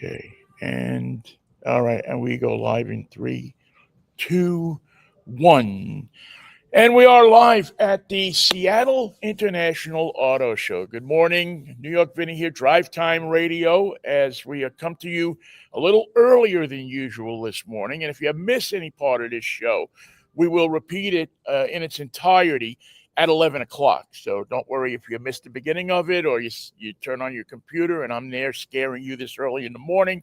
Okay. And all right. And we go live in three, two, one. And we are live at the Seattle International Auto Show. Good morning, New York. Vinnie here, Drivetime Radio, as we come to you a little earlier than usual this morning. And if you miss any part of this show, we will repeat it in its entirety at 11 o'clock. So don't worry if you missed the beginning of it or you turn on your computer and I'm there scaring you this early in the morning.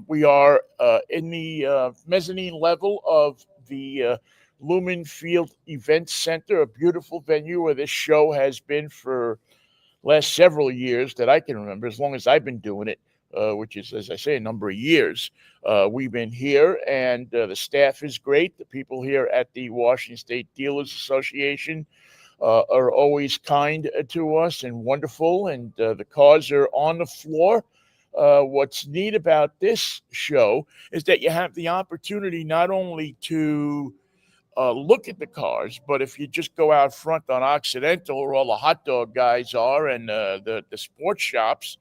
We are in the mezzanine level of the Lumen Field Event Center, a beautiful venue where this show has been for last several years that I can remember, as long as I've been doing it, which is, as I say, a number of years. We've been here, and the staff is great. The people here at the Washington State Dealers Association are always kind to us and wonderful, and the cars are on the floor. What's neat about this show is that you have the opportunity not only to look at the cars, but if you just go out front on Occidental, where all the hot dog guys are and the sports shops,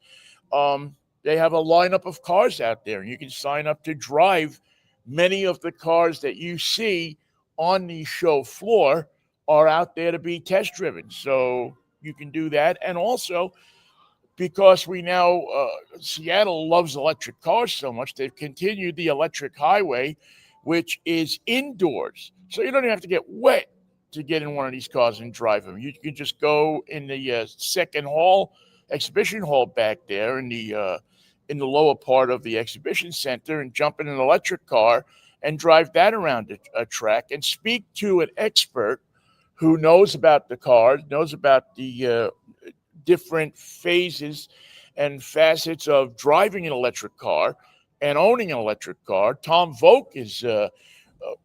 they have a lineup of cars out there, and you can sign up to drive. Many of the cars that you see on the show floor are out there to be test driven, so you can do that. And also, because we now, Seattle loves electric cars so much, they've continued the electric highway, which is indoors. So you don't even have to get wet to get in one of these cars and drive them. You can just go in the second hall, exhibition hall back there in the lower part of the exhibition center and jump in an electric car and drive that around a track and speak to an expert who knows about the car, knows about the different phases and facets of driving an electric car and owning an electric car. Tom VOELK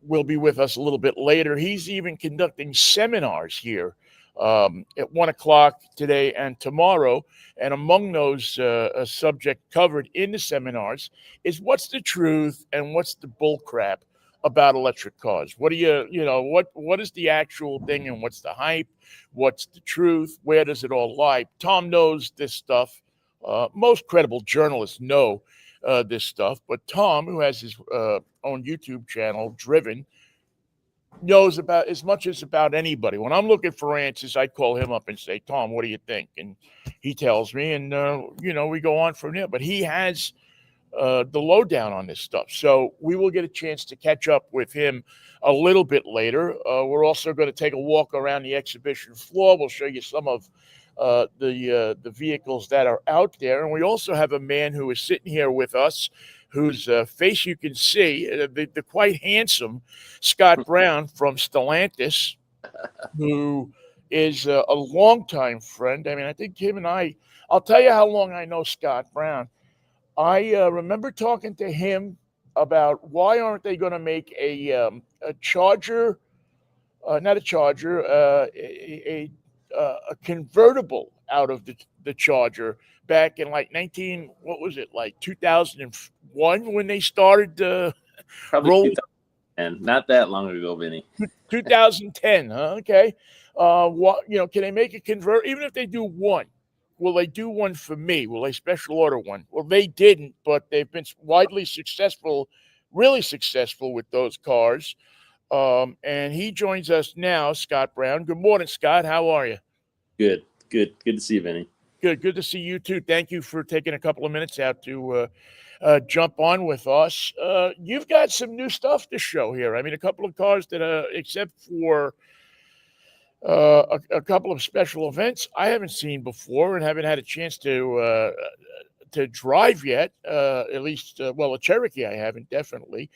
will be with us a little bit later. He's even conducting seminars here at 1 o'clock today and tomorrow. And among those subject covered in the seminars is what's the truth and what's the bull crap about electric cars. What do what is the actual thing and what's the hype? What's the truth? Where does it all lie? Tom knows this stuff. Most credible journalists know this stuff, but Tom, who has his own YouTube channel, Driven, knows about as much as about anybody. When I'm looking for answers, I call him up and say, Tom, what do you think? And he tells me, and we go on from there. But he has the lowdown on this stuff, so we will get a chance to catch up with him a little bit later. We're also going to take a walk around the exhibition floor. We'll show you some of the vehicles that are out there. And we also have a man who is sitting here with us, whose face you can see, the quite handsome Scott Brown from Stellantis, who is a longtime friend. I mean, I think him and I'll tell you how long I know Scott Brown. I remember talking to him about why aren't they going to make a Charger, not a Charger, a convertible out of the Charger back in like 2001 when they started probably rolling. And not that long ago, Vinny. 2010, huh? Okay. Can they make a convert? Even if they do one, will they do one for me? Will they special order one? Well, they didn't, but they've been widely successful, really successful with those cars. And he joins us now, Scott Brown. Good morning, Scott. How are you? Good to see you, Vinny. Good to see you too. Thank you for taking a couple of minutes out to jump on with us. You've got some new stuff to show here. I mean, a couple of cars that, except for a couple of special events, I haven't seen before and haven't had a chance to drive yet. At least, a Cherokee I haven't, definitely.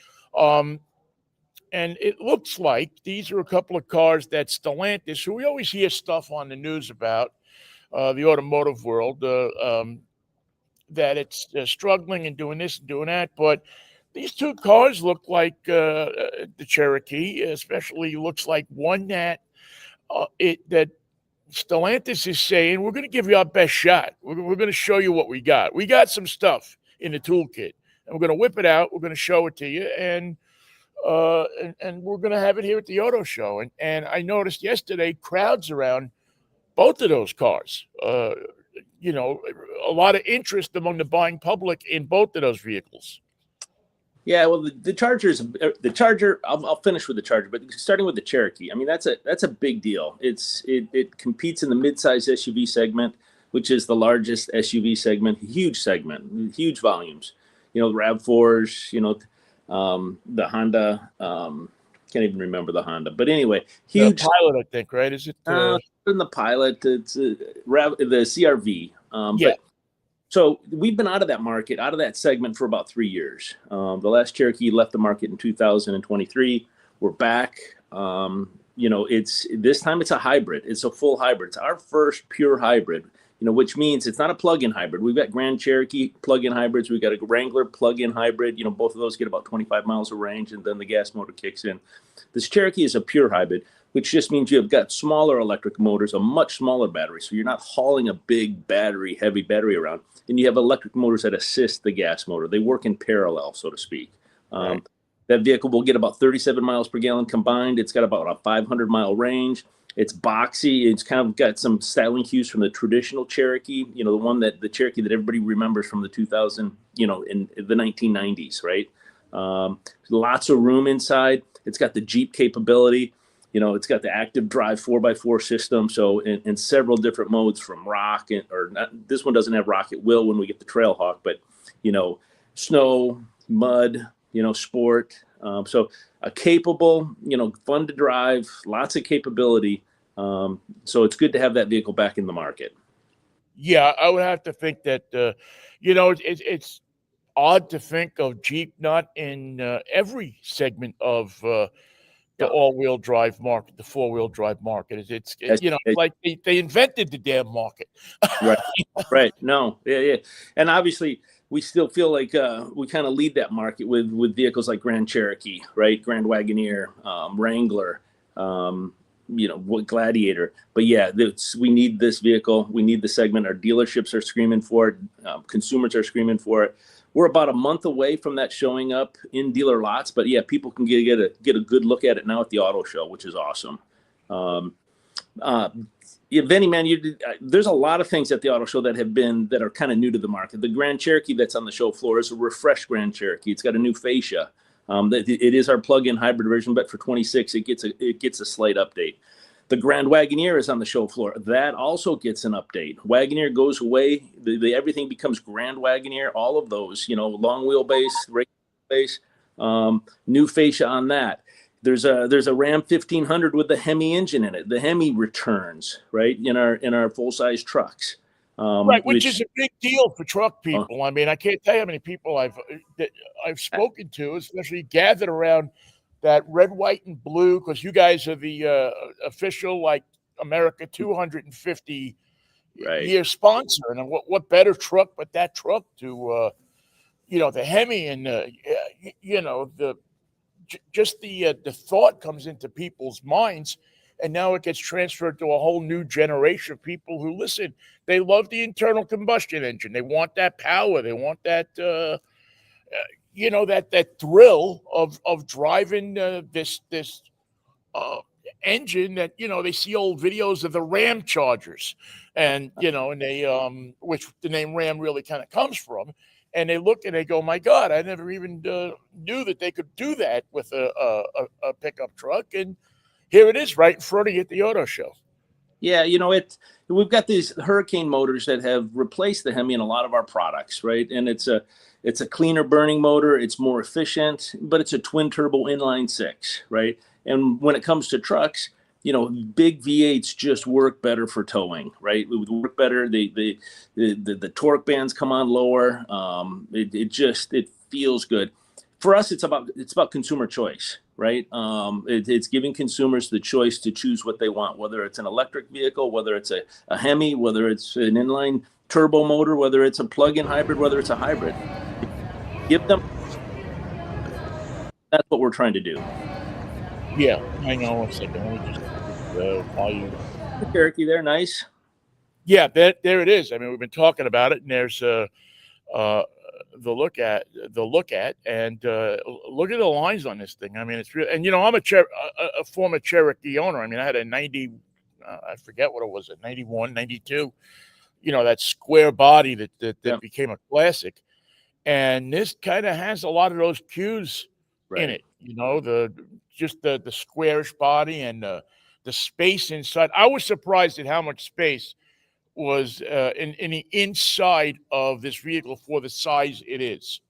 And it looks like these are a couple of cars that Stellantis, who we always hear stuff on the news about, the automotive world, that it's struggling and doing this and doing that. But these two cars look like the Cherokee, especially looks like one that that Stellantis is saying, we're going to give you our best shot. We're going to show you what we got. We got some stuff in the toolkit, and we're going to whip it out. We're going to show it to you, and we're going to have it here at the auto show. And I noticed yesterday crowds around both of those cars. a lot of interest among the buying public in both of those vehicles. Yeah, well, the Charger. I'll finish with the Charger, but starting with the Cherokee. I mean, that's a big deal. It competes in the midsize SUV segment, which is the largest SUV segment, huge segment, huge volumes. The Rav4s. The Honda. Can't even remember the Honda, but anyway, huge. The Pilot, I think, right? Is it? In the Pilot, it's the CRV. Yeah. But so we've been out of that market, out of that segment for about 3 years. The last Cherokee left the market in 2023. We're back. It's this time it's a hybrid. It's a full hybrid. It's our first pure hybrid. Which means it's not a plug-in hybrid. We've got Grand Cherokee plug-in hybrids. We've got a Wrangler plug-in hybrid. Both of those get about 25 miles of range, and then the gas motor kicks in. This Cherokee is a pure hybrid, which just means you've got smaller electric motors, a much smaller battery. So you're not hauling a big battery, heavy battery around. And you have electric motors that assist the gas motor. They work in parallel, so to speak. Right. That vehicle will get about 37 miles per gallon combined. It's got about a 500-mile range. It's boxy. It's kind of got some styling cues from the traditional Cherokee, the Cherokee that everybody remembers from the 2000, in the 1990s, right? Lots of room inside. It's got the Jeep capability. It's got the active drive 4x4 system. So in several different modes from rock this one doesn't have rock. It will when we get the Trailhawk, but, snow, mud, sport. So a capable, fun to drive, lots of capability. So it's good to have that vehicle back in the market. Yeah, I would have to think that, it's odd to think of Jeep not in every segment of the all-wheel drive market, the four-wheel drive market. It's like they invented the damn market. Right. No. Yeah. And obviously, we still feel like we kind of lead that market with vehicles like Grand Cherokee, right? Grand Wagoneer, Wrangler, Gladiator. But yeah, we need this vehicle. We need the segment. Our dealerships are screaming for it. Consumers are screaming for it. We're about a month away from that showing up in dealer lots. But yeah, people can get a good look at it now at the auto show, which is awesome. Vinnie, man, there's a lot of things at the auto show that are kind of new to the market. The Grand Cherokee that's on the show floor is a refreshed Grand Cherokee. It's got a new fascia. It is our plug-in hybrid version, but for 26, it gets a slight update. The Grand Wagoneer is on the show floor. That also gets an update. Wagoneer goes away. Everything becomes Grand Wagoneer. All of those, long wheelbase, regular wheelbase, new fascia on that. There's a Ram 1500 with the Hemi engine in it. The Hemi returns, right, in our full-size trucks. Right, which is a big deal for truck people. I mean, I can't tell you how many people I've spoken to, especially gathered around that red, white, and blue, because you guys are the official, like, America 250 year sponsor. And what better truck but that truck to, the Hemi and, the thought comes into people's minds, and now it gets transferred to a whole new generation of people who listen. They love the internal combustion engine. They want that power. They want that, that thrill of driving this engine that, they see old videos of the Ram Chargers, and, and they, which the name Ram really kind of comes from. And they look and they go, my God, I never even knew that they could do that with a pickup truck. And here it is right in front of you at the auto show. Yeah, we've got these Hurricane motors that have replaced the Hemi in a lot of our products, right? And it's a cleaner burning motor. It's more efficient, but it's a twin turbo inline six, right? And when it comes to trucks, big V8s just work better for towing, right? It would work better. The torque bands come on lower. It feels good. For us, it's about consumer choice, right? It's giving consumers the choice to choose what they want, whether it's an electric vehicle, whether it's a Hemi, whether it's an inline turbo motor, whether it's a plug-in hybrid, whether it's a hybrid. Give them. That's what we're trying to do. Yeah, hang on 1 second. Let me just call you. Cherokee there, nice. Yeah, there it is. I mean, we've been talking about it, and there's the look at, and look at the lines on this thing. I mean, it's real. And I'm a former Cherokee owner. I mean, I had a 90, I forget what it was, a 91, 92 that square body that Yep. became a classic. And this kind of has a lot of those cues in Right. it, the squarish body and the space inside. I was surprised at how much space was in the inside of this vehicle for the size it is.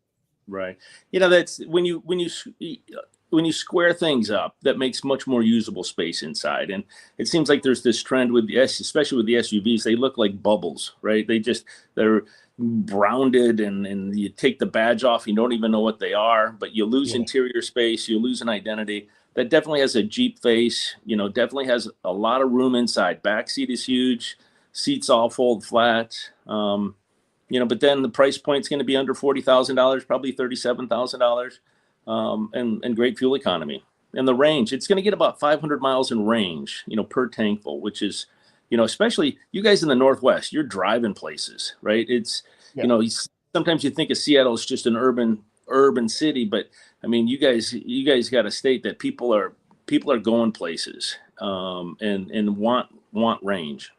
Right. That's when you square things up, that makes much more usable space inside. And it seems like there's this trend with especially with the SUVs, they look like bubbles, right? They're rounded, and you take the badge off, you don't even know what they are, but you lose Yeah. interior space, you lose an identity. That definitely has a Jeep face, definitely has a lot of room inside. Back seat is huge, seats all fold flat. But then the price point's going to be under $40,000, probably $37,000, and great fuel economy. And the range, it's going to get about 500 miles in range, per tankful, which is, especially you guys in the Northwest, you're driving places, right? It's, Yeah. sometimes you think of Seattle as just an urban city, but I mean, you guys got to state that people are going places, and want range.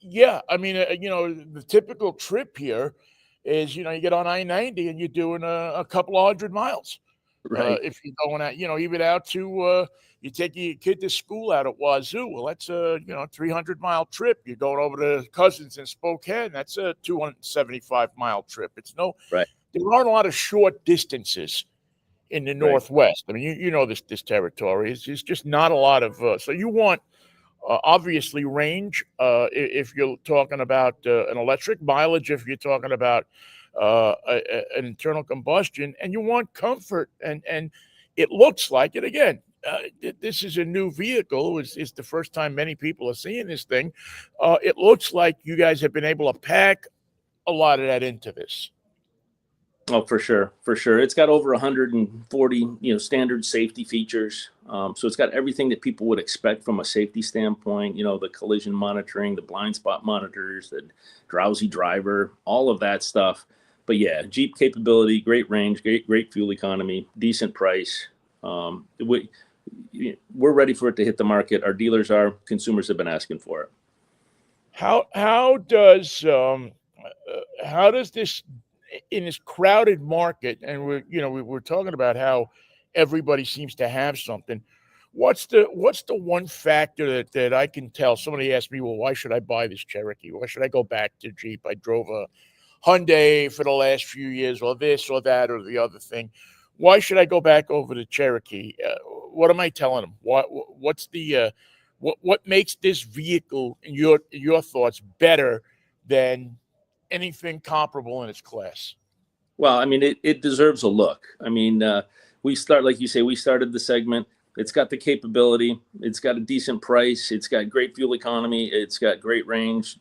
Yeah, I mean, the typical trip here is, you get on I-90 and you're doing a couple of 100 miles. Right. If you're going out, even out to, you take your kid to school out at Wazoo. Well, that's a 300-mile trip. You're going over to cousins in Spokane. That's a 275-mile trip. Right. There aren't a lot of short distances in the Right. Northwest. I mean, this territory is just not a lot of. So you want obviously range if you're talking about an electric, mileage if you're talking about an internal combustion, and you want comfort, and it looks like it again. This is a new vehicle. It's the first time many people are seeing this thing. It looks like you guys have been able to pack a lot of that into this. Oh, for sure, for sure. It's got over 140, standard safety features. So it's got everything that people would expect from a safety standpoint. The collision monitoring, the blind spot monitors, the drowsy driver, all of that stuff. But yeah, Jeep capability, great range, great fuel economy, decent price. We're ready for it to hit the market. Our dealers are. Consumers have been asking for it. How does this in this crowded market, and we're talking about how everybody seems to have something. What's the one factor that I can tell? Somebody asked me, well, why should I buy this Cherokee? Why should I go back to Jeep? I drove a Hyundai for the last few years, or this or that or the other thing. Why should I go back over to Cherokee? What am I telling them? What's the what makes this vehicle, in your thoughts, better than anything comparable in its class? Well, I mean, it deserves a look. I mean, like you say, we started the segment. It's got the capability. It's got a decent price. It's got great fuel economy. It's got great range.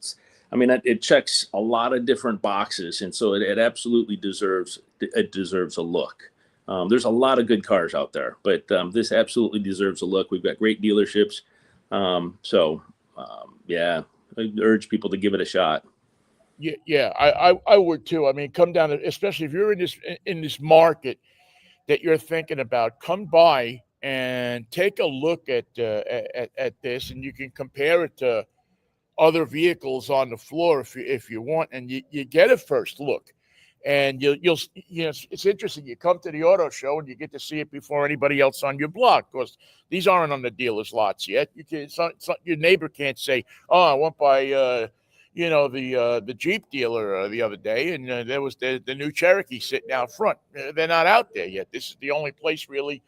It checks a lot of different boxes, and so it absolutely deserves a look. There's a lot of good cars out there, but this absolutely deserves a look. We've got great dealerships, yeah, I urge people to give it a shot. Yeah, I would too. I mean, come down to, especially if you're in this market that you're thinking about, come by and take a look at this, and you can compare it to other vehicles on the floor if you want, and you get a first look, and you'll it's interesting. You come to the auto show and you get to see it before anybody else on your block, because these aren't on the dealers' lots yet. Your neighbor can't say, "Oh, I went by the Jeep dealer the other day, and there was the new Cherokee sitting out front." They're not out there yet. This is the only place really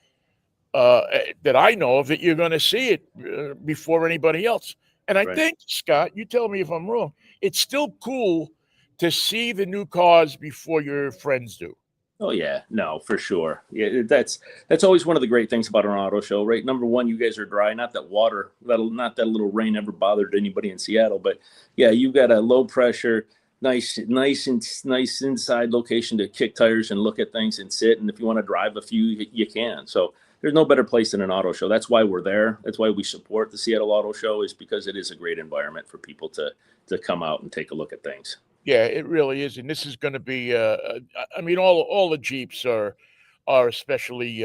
that I know of that you're going to see it before anybody else. And I Right. think, Scott, you tell me if I'm wrong, it's still cool to see the new cars before your friends do. Oh yeah, no, for sure. Yeah, that's always one of the great things about an auto show, right? Number one, you guys are dry. Not that not that little rain ever bothered anybody in Seattle, but yeah, you've got a low pressure, nice inside location to kick tires and look at things and sit. And if you want to drive a few, you can. So there's no better place than an auto show. That's why we're there. That's why we support the Seattle Auto Show, is because it is a great environment for people to come out and take a look at things. Yeah, it really is, and this is going to be. I mean, all the Jeeps are especially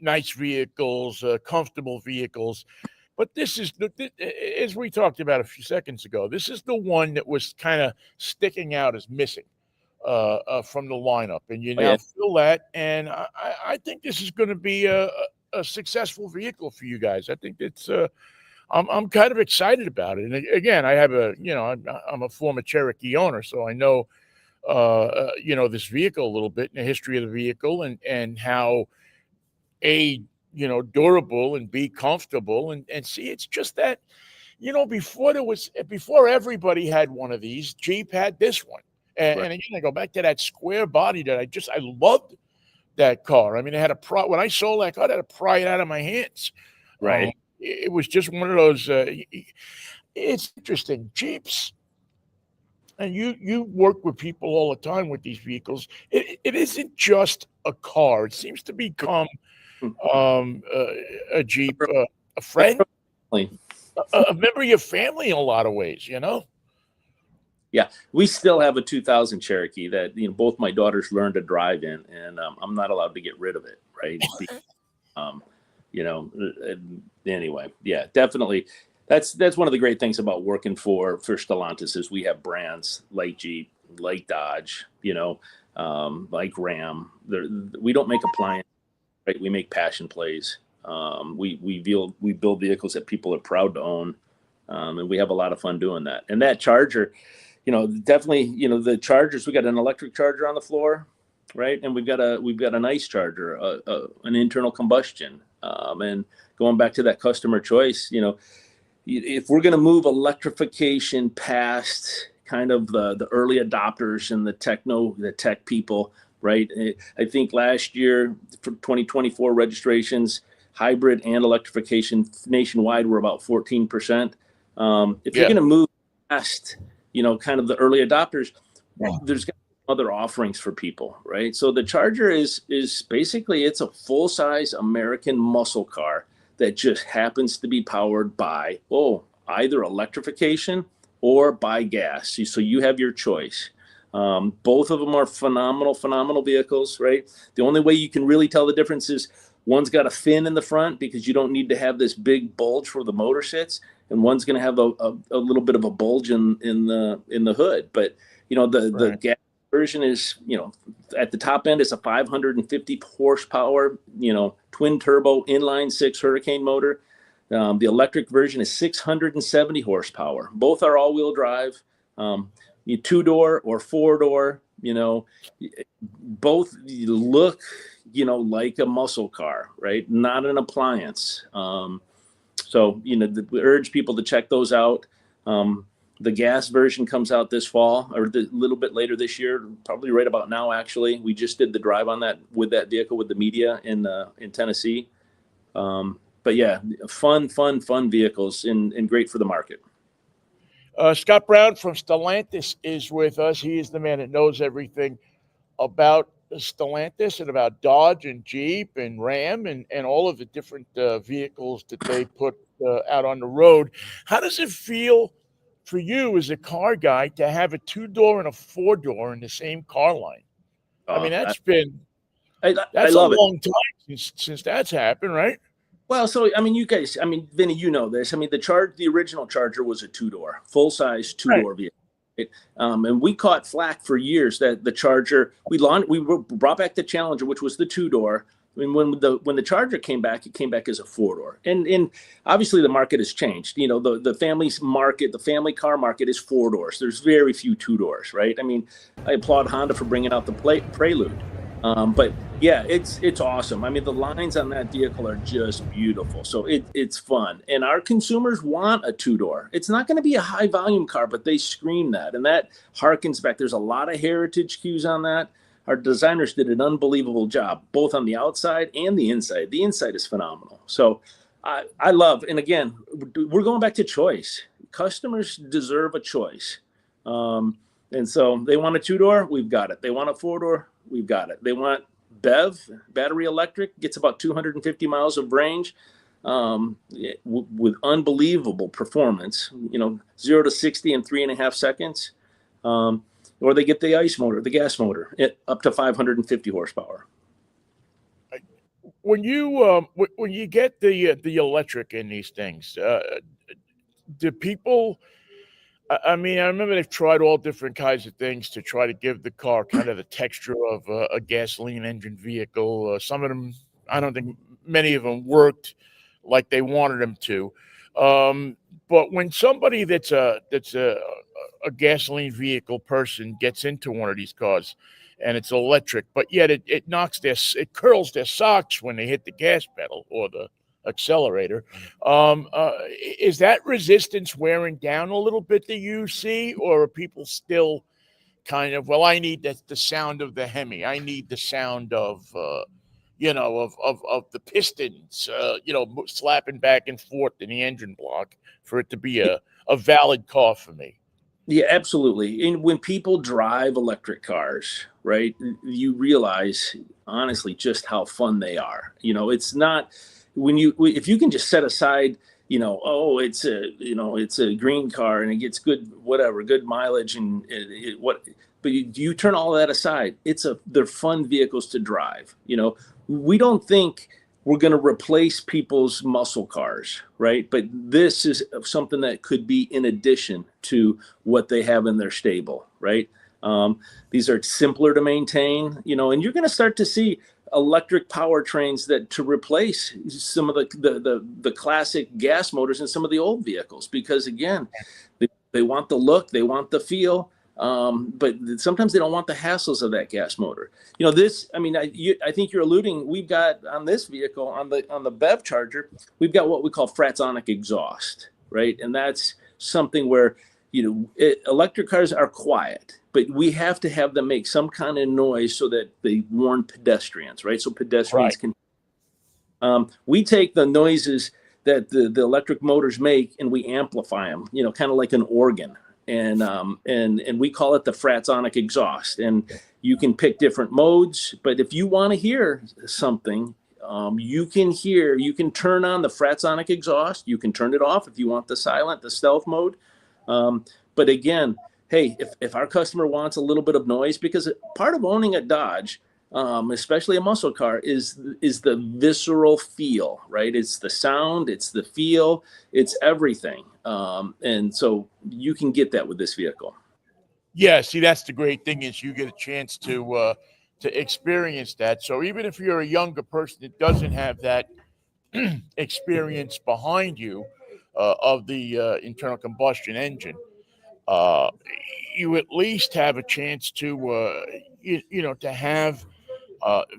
nice vehicles, comfortable vehicles. But this is as we talked about a few seconds ago, this is the one that was kind of sticking out as missing from the lineup, and you Oh, now yeah. fill that, and I think this is going to be a successful vehicle for you guys. I think it's I'm kind of excited about it. And again, I have I'm a former Cherokee owner, so I know this vehicle a little bit and the history of the vehicle and how durable and B, comfortable and see, it's just that, before everybody had one of these, Jeep had this one. Right. And again, I go back to that square body that I loved that car. I mean, when I sold that car, I had to pry it out of my hands. Right. It was just one of those, it's interesting. Jeeps, and you work with people all the time with these vehicles. It isn't just a car. It seems to become a Jeep, a friend, a member of your family in a lot of ways, Yeah, we still have a 2000 Cherokee that both my daughters learned to drive in, and I'm not allowed to get rid of it, right? Anyway, yeah, definitely. That's one of the great things about working for Stellantis is we have brands like Jeep, like Dodge, like Ram. We don't make appliances, right? We make passion plays. We build vehicles that people are proud to own, and we have a lot of fun doing that. And that Charger, definitely, the Chargers. We got an electric Charger on the floor, right? And we've got a nice Charger, an internal combustion, and going back to that customer choice, if we're going to move electrification past kind of the early adopters and the tech people, right? I think last year for 2024 registrations, hybrid and electrification nationwide were about 14%. If you're going to move past, kind of the early adopters, there's got other offerings for people, right? So the Charger is basically, it's a full-size American muscle car that just happens to be powered by either electrification or by gas. So you have your choice. Both of them are phenomenal vehicles, right? The only way you can really tell the difference is one's got a fin in the front because you don't need to have this big bulge where the motor sits, and one's going to have a little bit of a bulge in the hood. But the gas version is, at the top end, it's a 550 horsepower, twin turbo inline six Hurricane motor. The electric version is 670 horsepower. Both are all-wheel drive. You two-door or four-door, both look, like a muscle car, right? Not an appliance. So, we urge people to check those out. The gas version comes out this fall, or a little bit later this year, probably right about now, actually. We just did the drive on that with that vehicle with the media in Tennessee. But yeah, fun vehicles and great for the market. Scott Brown from Stellantis is with us. He is the man that knows everything about Stellantis and about Dodge and Jeep and Ram and all of the different vehicles that they put out on the road. How does it feel for you as a car guy to have a two-door and a four-door in the same car line? I mean, that's a long time since that's happened, right? Well, so, you guys, Vinnie, this. The original Charger was a two-door, full-size two-door vehicle. And we caught flack for years that the Charger, we brought back the Challenger, which was the two-door. When the Charger came back, it came back as a four-door. And obviously the market has changed. The family car market is four doors. There's very few two doors, right? I applaud Honda for bringing out the Prelude. But yeah, it's awesome. The lines on that vehicle are just beautiful. So it's fun. And our consumers want a two-door. It's not going to be a high volume car, but they scream that. And that harkens back. There's a lot of heritage cues on that. Our designers did an unbelievable job, both on the outside and the inside. The inside is phenomenal. So I love, and again, we're going back to choice. Customers deserve a choice. And so they want a two-door, we've got it. They want a four-door, we've got it. They want BEV, battery electric, gets about 250 miles of range with unbelievable performance, 0 to 60 in 3.5 seconds. Or they get the ICE motor, the gas motor, up to 550 horsepower. when you get the electric in these things, do people? I mean, I remember they've tried all different kinds of things to try to give the car kind of the texture of a gasoline engine vehicle. Some of them, I don't think many of them worked like they wanted them to. But when somebody that's a gasoline vehicle person gets into one of these cars and it's electric, but yet it curls their socks when they hit the gas pedal or the accelerator. Is that resistance wearing down a little bit that you see, or are people still kind of, well, I need the sound of the Hemi. I need the sound of, of the pistons, slapping back and forth in the engine block for it to be a valid car for me. Yeah, absolutely. And when people drive electric cars, right, you realize honestly just how fun they are. It's not if you can just set aside, it's a green car and it gets good mileage and but you turn all that aside. They're fun vehicles to drive. We don't think we're going to replace people's muscle cars, right? But this is something that could be in addition to what they have in their stable, right? These are simpler to maintain, and you're going to start to see electric powertrains to replace some of the classic gas motors in some of the old vehicles, because again, they want the look, they want the feel. But sometimes they don't want the hassles of that gas motor. I think you're alluding, we've got on this vehicle, on the BEV charger, we've got what we call fratsonic exhaust, right? And that's something where, electric cars are quiet, but we have to have them make some kind of noise so that they warn pedestrians, right? So pedestrians can, we take the noises that the electric motors make and we amplify them, kind of like an organ. And we call it the fratsonic exhaust, and you can pick different modes, but if you want to hear something, you can turn on the fratsonic exhaust, you can turn it off if you want the stealth mode. But again, hey, if our customer wants a little bit of noise, because part of owning a Dodge, especially a muscle car, is the visceral feel, right? It's the sound, it's the feel, it's everything. And so you can get that with this vehicle. Yeah, see, that's the great thing, is you get a chance to experience that. So even if you're a younger person that doesn't have that experience behind you of the internal combustion engine, you at least have a chance to to have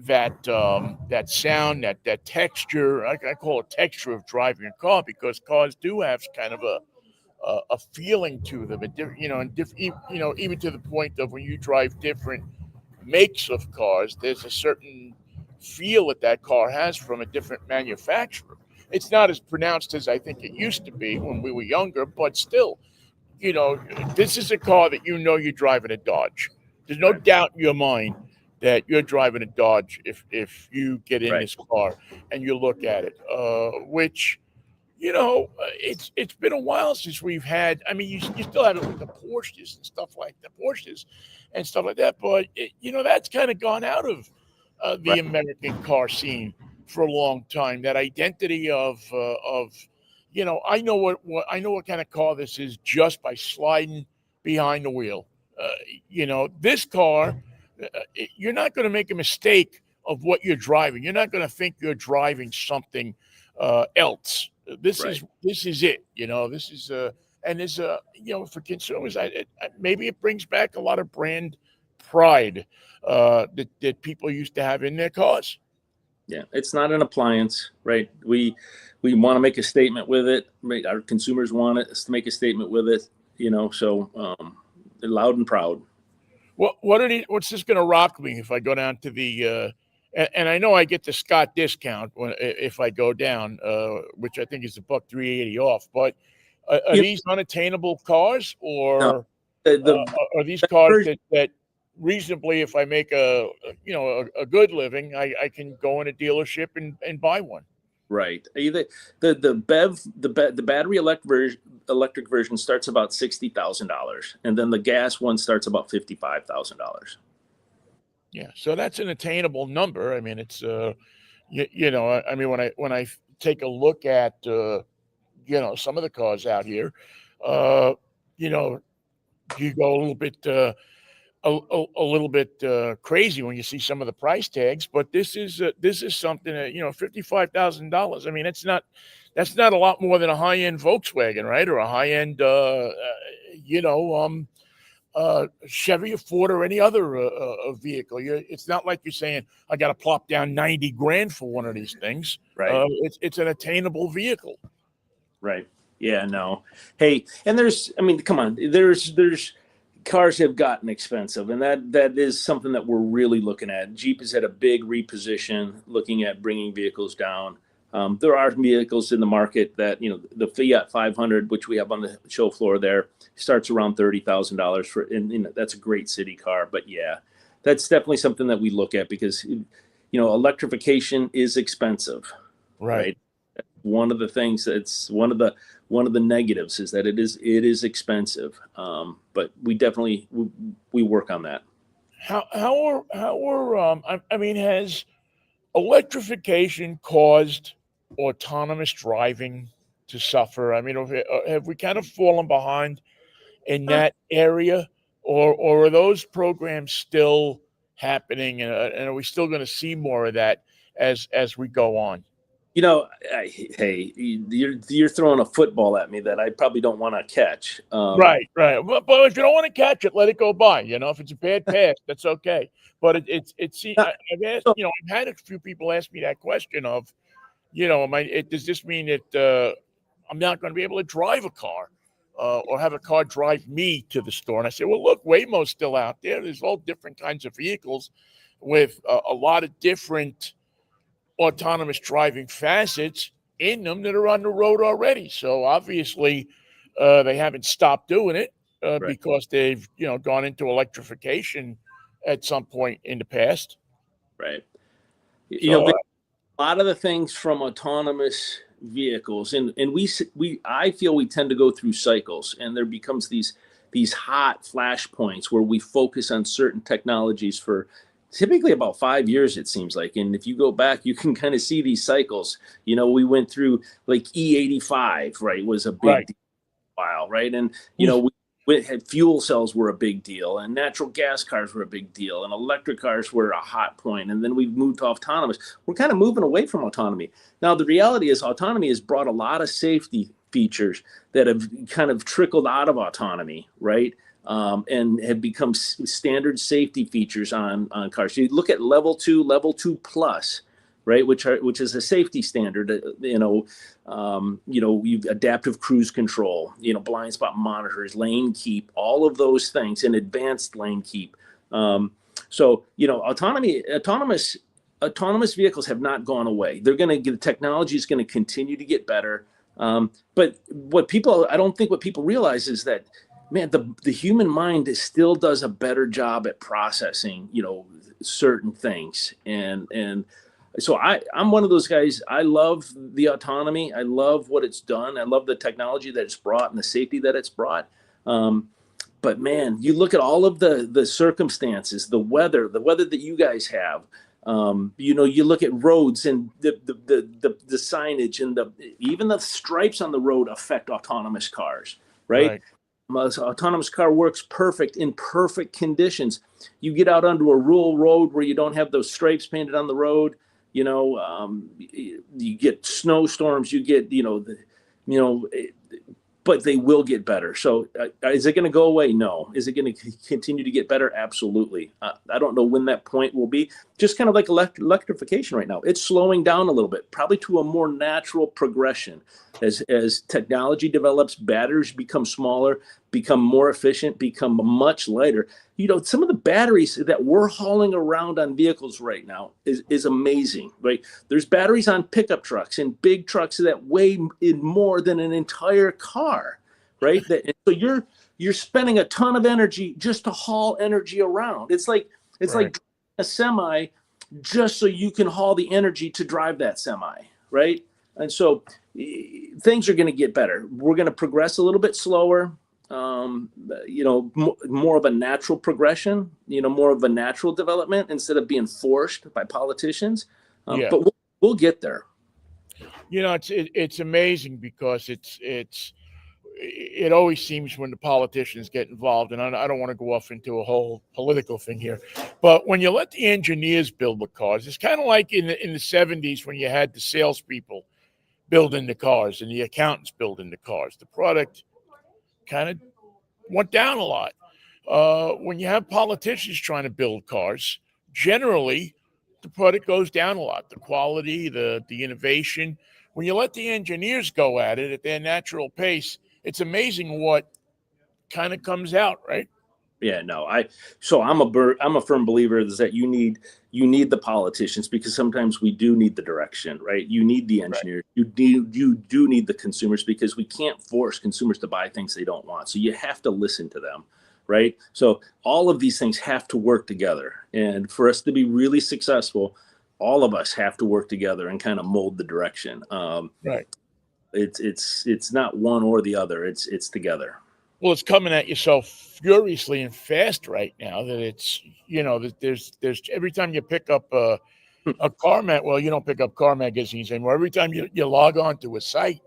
that sound, that texture. I call it texture of driving a car, because cars do have kind of a feeling to them, even to the point of when you drive different makes of cars, there's a certain feel that car has from a different manufacturer. It's not as pronounced as I think it used to be when we were younger, but still, this is a car that you're driving a Dodge. There's no doubt in your mind that you're driving a Dodge if you get in this car and you look at it, which, it's been a while since we've had. I mean, you still have it with the Porsches and stuff like that, but that's kind of gone out of the American car scene for a long time. That identity of I know what kind of car this is just by sliding behind the wheel. This car, you're not going to make a mistake of what you're driving. You're not going to think you're driving something else. This is it. This is and is for consumers, maybe it brings back a lot of brand pride that people used to have in their cars. Yeah, it's not an appliance, right? We want to make a statement with it. Right? Our consumers want us to make a statement with it. So they're loud and proud. What's this going to rock me if I go down to the? And I know I get the Scott discount if I go down, which I think is $1,380 off. But are these unattainable cars, or are these cars that reasonably, if I make a good living, I can go in a dealership and buy one? Right. The BEV, the battery electric version starts about $60,000, and then the gas one starts about $55,000. Yeah, so that's an attainable number. I mean, it's I mean, when I take a look at some of the cars out here, you know, you go a little bit a little bit crazy when you see some of the price tags. But this is something that $55,000. I mean, that's not a lot more than a high end Volkswagen, right, or a high end you know um, Chevy, or Ford, or any other vehicle. It's not like you're saying I got to plop down 90 grand for one of these things. Right. It's an attainable vehicle. Right. Yeah, no. Hey, and I mean, come on, there's cars have gotten expensive, and that is something that we're really looking at. Jeep has had a big reposition looking at bringing vehicles down. There are vehicles in the market that, the Fiat 500, which we have on the show floor there, starts around $30,000 for, and that's a great city car. But yeah, that's definitely something that we look at because, electrification is expensive, right? One of the things that's one of the negatives is that it is expensive. But we definitely we work on that. I mean, has electrification caused autonomous driving to suffer? I mean, have we kind of fallen behind in that area, or are those programs still happening, and are we still going to see more of that as we go on? Hey, you're throwing a football at me that I probably don't want to catch. Right. But if you don't want to catch it, let it go by. If it's a bad pass, that's okay. But I've asked, I've had a few people ask me that question of, does this mean that I'm not going to be able to drive a car or have a car drive me to the store? And I said, well, look, Waymo's still out there. There's all different kinds of vehicles with a lot of different autonomous driving facets in them that are on the road already. So obviously, they haven't stopped doing it because they've gone into electrification at some point in the past. Right. A lot of the things from autonomous vehicles, and I feel we tend to go through cycles, and there becomes these hot flashpoints where we focus on certain technologies for typically about 5 years, it seems like. And if you go back, you can kind of see these cycles. We went through like E85, right, was a big deal for a while, right? And, we had fuel cells were a big deal, and natural gas cars were a big deal, and electric cars were a hot point. And then we moved to autonomous. We're kind of moving away from autonomy. Now, the reality is autonomy has brought a lot of safety features that have kind of trickled out of autonomy, right? And have become standard safety features on cars. You look at level 2 plus, right, which is a safety standard. You've adaptive cruise control, blind spot monitors, lane keep, all of those things, and advanced lane keep. So autonomous vehicles have not gone away. The technology is going to continue to get better. But I don't think what people realize is that, man, the human mind still does a better job at processing, certain things. And so I'm one of those guys. I love the autonomy. I love what it's done. I love the technology that it's brought and the safety that it's brought. But man, you look at all of the circumstances, the weather that you guys have. You look at roads and the signage and even the stripes on the road affect autonomous cars, right? Autonomous car works perfect in perfect conditions. You get out onto a rural road where you don't have those stripes painted on the road. You get snowstorms. You get but they will get better. So is it going to go away? No. Is it going to continue to get better? Absolutely. I don't know when that point will be. Just kind of like electrification right now. It's slowing down a little bit, probably to a more natural progression. As technology develops, batteries become smaller, become more efficient, become much lighter. Some of the batteries that we're hauling around on vehicles right now is amazing, right? There's batteries on pickup trucks and big trucks that weigh more than an entire car, right? So you're spending a ton of energy just to haul energy around. It's like a semi just so you can haul the energy to drive that semi, right? And so things are going to get better. We're going to progress a little bit slower. More of a natural progression, more of a natural development instead of being forced by politicians. But We'll get there. It's amazing because it always seems when the politicians get involved, and I don't want to go off into a whole political thing here, but when you let the engineers build the cars, it's kind of like in the 70s when you had the salespeople building the cars and the accountants building the cars. The product kind of went down a lot. When you have politicians trying to build cars, generally the product goes down a lot. The quality, the innovation. When you let the engineers go at it at their natural pace, it's amazing what kind of comes out, right? Yeah, no, I'm a firm believer is that you need the politicians, because sometimes we do need the direction, right? You need the engineers, right. You do need the consumers, because we can't force consumers to buy things they don't want. So you have to listen to them, right? So all of these things have to work together, and for us to be really successful, all of us have to work together and kind of mold the direction. Right. It's not one or the other. It's together. Well, it's coming at you so furiously and fast right now that it's, that there's every time you pick up a car well, you don't pick up car magazines anymore. Every time you log on to a site,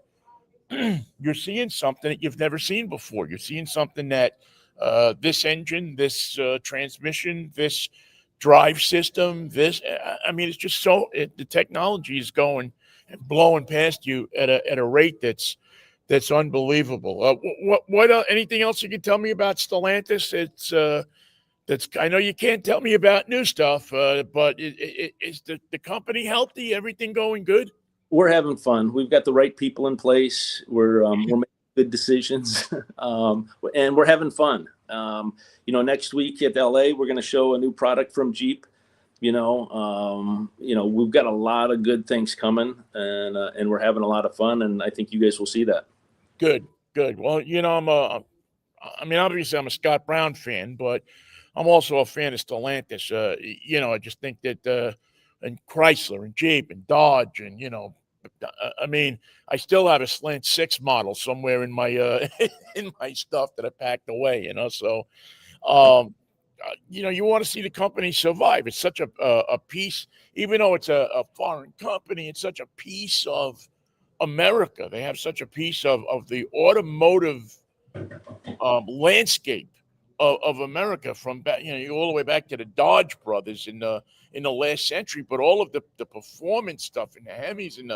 you're seeing something that you've never seen before. You're seeing something that this engine, this transmission, this drive system, it's just the technology is going and blowing past you at a rate that's unbelievable. What anything else you can tell me about Stellantis? I know you can't tell me about new stuff, but is the company healthy? Everything going good? We're having fun. We've got the right people in place. We're making good decisions, and we're having fun. Next week at LA, we're going to show a new product from Jeep. We've got a lot of good things coming, and we're having a lot of fun, and I think you guys will see that. Good. Well, obviously I'm a Scott Brown fan, but I'm also a fan of Stellantis. I just think that, and Chrysler and Jeep and Dodge and, I still have a Slant 6 model somewhere in my in my stuff that I packed away, so you want to see the company survive. It's such a piece, even though it's a foreign company, it's such a piece of America. They have such a piece of the automotive landscape of America from back, you go all the way back to the Dodge brothers in the last century, but all of the performance stuff in the Hemis and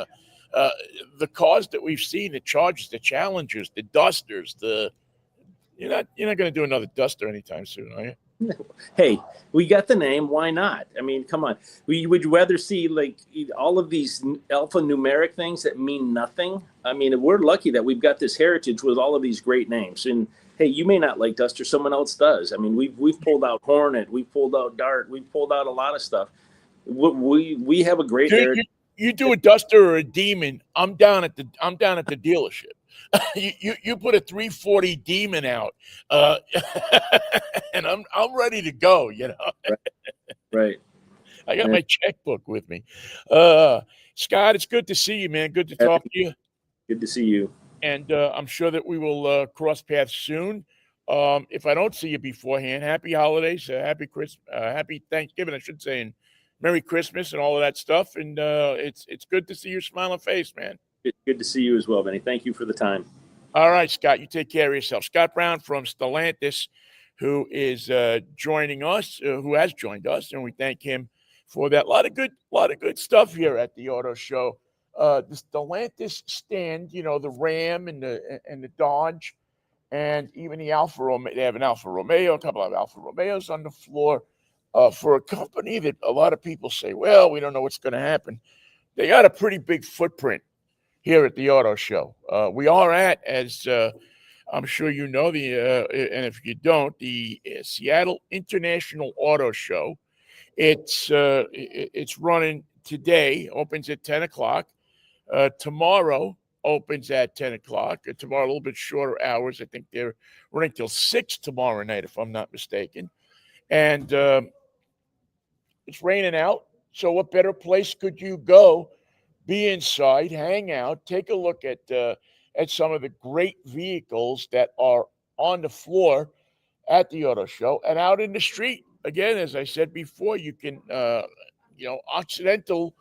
the cars that we've seen, the Chargers, the Challengers, the Dusters, you're not going to do another Duster anytime soon, are you? Hey, we got the name. Why not? Come on. Would you rather see like all of these alphanumeric things that mean nothing? We're lucky that we've got this heritage with all of these great names. And hey, you may not like Duster, someone else does. We've pulled out Hornet, we've pulled out Dart, we've pulled out a lot of stuff. We have a great heritage. You do a Duster or a Demon, I'm down at the dealership. You put a 340 Demon out, and I'm ready to go. Right. I got my checkbook with me. Scott, it's good to see you, man. Good to talk to you. Good to see you. And I'm sure that we will cross paths soon. If I don't see you beforehand, happy holidays, happy Christmas, happy Thanksgiving, I should say, and Merry Christmas and all of that stuff. And it's good to see your smiling face, man. It's good to see you as well, Vinnie. Thank you for the time. All right, Scott, you take care of yourself. Scott Brown from Stellantis, who is joining us, who has joined us, and we thank him for that. A lot of good stuff here at the auto show. The Stellantis stand, the Ram and the Dodge, and even the Alfa Romeo. They have an Alfa Romeo, a couple of Alfa Romeos on the floor. For a company that a lot of people say, well, we don't know what's going to happen. They got a pretty big footprint here at the auto show. We are at, as I'm sure you know, and if you don't, the Seattle International Auto Show. It's running today, opens at 10 o'clock. Tomorrow opens at 10 o'clock. Tomorrow, a little bit shorter hours. I think they're running till 6 tomorrow night, if I'm not mistaken. And it's raining out. So what better place could you go? Be inside, hang out, take a look at some of the great vehicles that are on the floor at the auto show and out in the street. Again, as I said before, you can, Occidental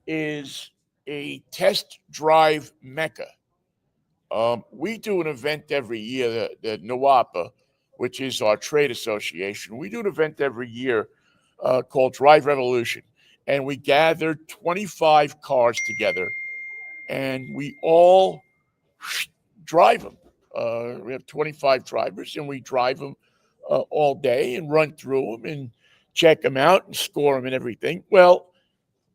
is a test drive mecca. We do an event every year, the NWAPA, which is our trade association. We do an event every year called Drive Revolution. And we gather 25 cars together, and we all drive them. We have 25 drivers, and we drive them all day and run through them and check them out and score them and everything. Well,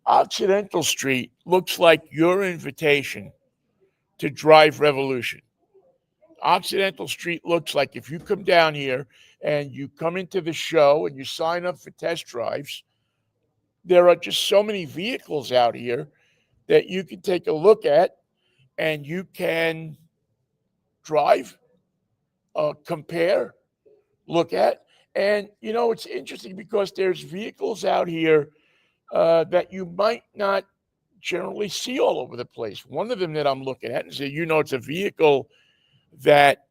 Occidental Street looks like your invitation to Drive Revolution. Occidental Street looks like if you come down here and you come into the show and you sign up for test drives, there are just so many vehicles out here that you can take a look at and you can drive, compare, look at. And, it's interesting because there's vehicles out here that you might not generally see all over the place. One of them that I'm looking at is it's a vehicle that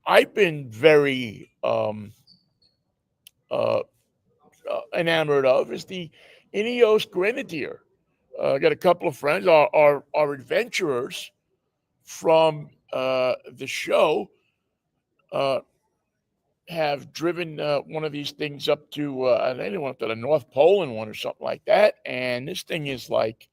I've been very enamored of is the Ineos Grenadier. I got a couple of friends, our adventurers from the show have driven one of these things up to, I think they went to the North Pole in one or something like that. And this thing is like,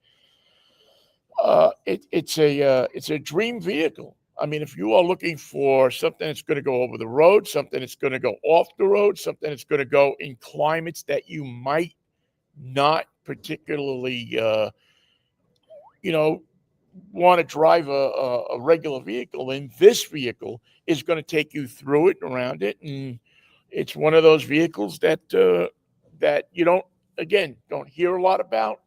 it's a dream vehicle. I mean, if you are looking for something that's going to go over the road, something that's going to go off the road, something that's going to go in climates that you might not particularly, want to drive a regular vehicle in, this vehicle is going to take you through it and around it. And it's one of those vehicles that you don't hear a lot about.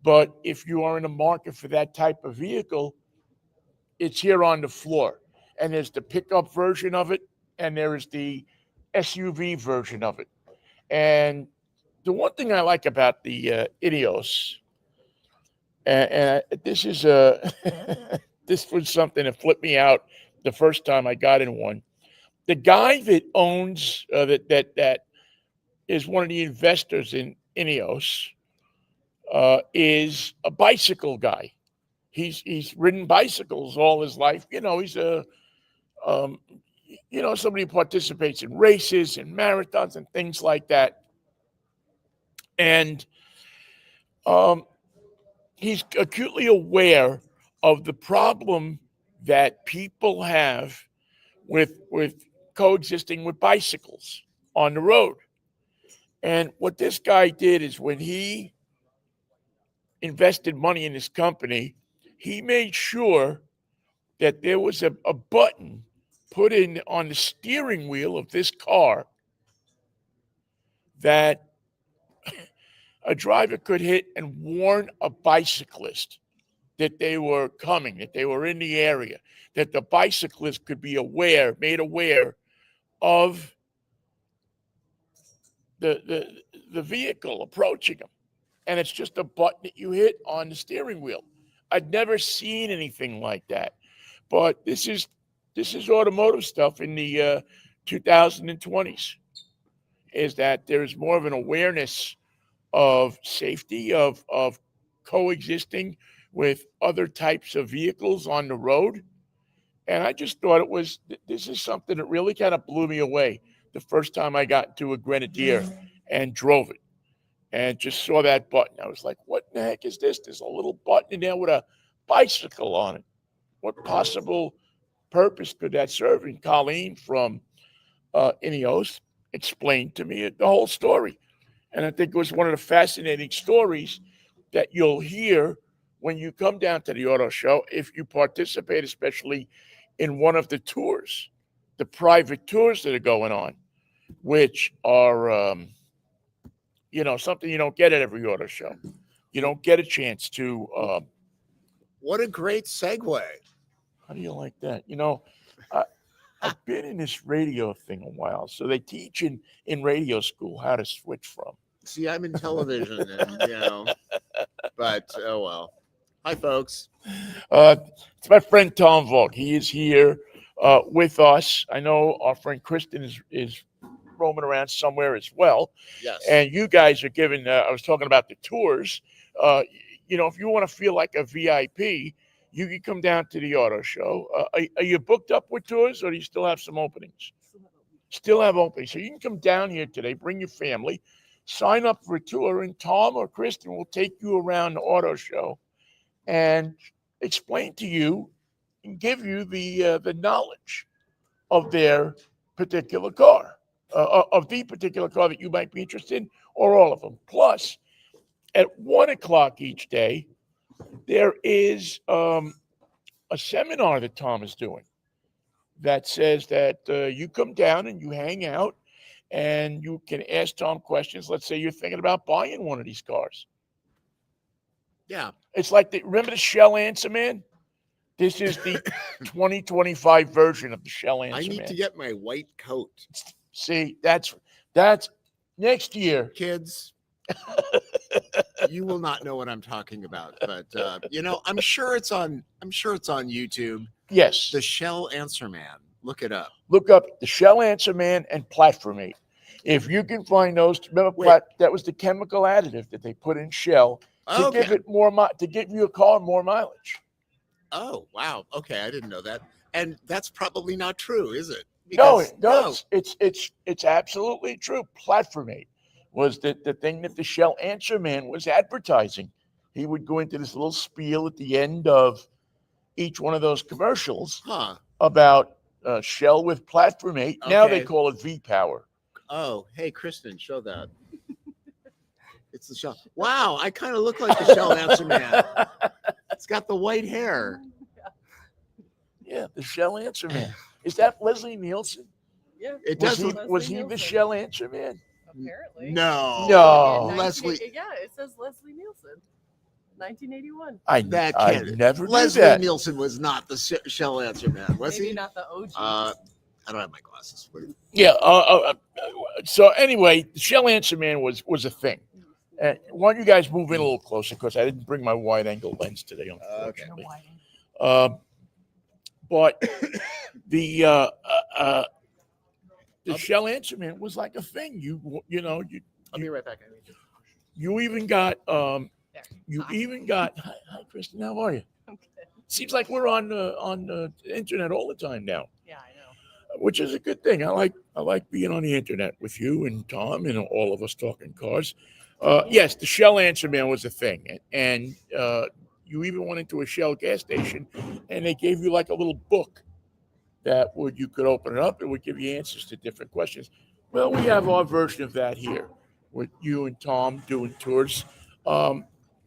But if you are in the market for that type of vehicle, it's here on the floor. And there's the pickup version of it, and there is the SUV version of it. And the one thing I like about the Ineos, and this is this was something that flipped me out the first time I got in one. The guy that owns that is one of the investors in Ineos is a bicycle guy. He's ridden bicycles all his life. He's a somebody who participates in races and marathons and things like that. And he's acutely aware of the problem that people have with coexisting with bicycles on the road. And what this guy did is when he invested money in his company, he made sure that there was a button put in on the steering wheel of this car that a driver could hit and warn a bicyclist that they were coming, that they were in the area, that the bicyclist could be made aware of the vehicle approaching them. And it's just a button that you hit on the steering wheel. I'd never seen anything like that. But this is automotive stuff in the 2020s, is that there's more of an awareness of safety, of coexisting with other types of vehicles on the road. And I just thought this is something that really kind of blew me away the first time I got into a Grenadier and drove it and just saw that button. I was like, what in the heck is this? There's a little button in there with a bicycle on it. What possible purpose could that serve? And Colleen from Ineos explained to me the whole story. And I think it was one of the fascinating stories that you'll hear when you come down to the auto show, if you participate, especially in one of the tours, the private tours that are going on, which are, something you don't get at every auto show. You don't get a chance to. What a great segue. How do you like that? I've been in this radio thing a while, so they teach in radio school how to switch from. See, I'm in television, and but oh well. Hi, folks. It's my friend Tom VOELK. He is here with us. I know our friend KRISTIN is roaming around somewhere as well. Yes. And you guys are giving. I was talking about the tours. Uh, if you want to feel like a VIP, you can come down to the auto show. Are you booked up with tours, or do you still have some openings? Still have openings. So you can come down here today, bring your family, sign up for a tour, and Tom or KRISTIN will take you around the auto show and explain to you and give you the knowledge of their particular car, of the particular car that you might be interested in, or all of them. Plus, at 1:00 each day, there is a seminar that Tom is doing that says that you come down and you hang out and you can ask Tom questions. Let's say you're thinking about buying one of these cars. Yeah. It's like remember the Shell Answer Man? This is the 2025 version of the Shell Answer I need Man. to get my white coat. See, that's next year. Kids, you will not know what I'm talking about, but I'm sure it's on YouTube. Yes. The Shell Answer Man. Look it up. Look up the Shell Answer Man and Platformate. If you can find those, remember that was the chemical additive that they put in Shell to give it to give you a car more mileage. Oh, wow. Okay, I didn't know that. And that's probably not true, is it? No, it's absolutely true. Platformate was the thing that the Shell Answer Man was advertising. He would go into this little spiel at the end of each one of those commercials about Shell with Platformate. Okay. Now they call it V-Power. Oh, hey, KRISTIN, show that. It's the Shell. Wow, I kind of look like the Shell Answer Man. It's got the white hair. Yeah, the Shell Answer Man. Is that Leslie Nielsen? Yeah. It does. Was he the Shell Answer Man? Apparently. No. Leslie. Yeah, it says Leslie Nielsen. 1981. I never knew Leslie that. Nielsen was not the Shell Answer Man, was Maybe he? not the OG. I don't have my glasses. Yeah. So anyway, the Shell Answer Man was a thing. Why don't you guys move in a little closer, because I didn't bring my wide-angle lens today, unfortunately. But the Shell Answer Man was like a thing. I'll be right back. You even got hi KRISTIN, how are you? Okay. Seems like we're on the internet all the time now. Yeah, I know. Which is a good thing. I like being on the internet with you and Tom and all of us talking cars. Yes, the Shell Answer Man was a thing, and you even went into a Shell gas station, and they gave you like a little book that you could open it up. It would give you answers to different questions. Well, we have our version of that here with you and Tom doing tours. How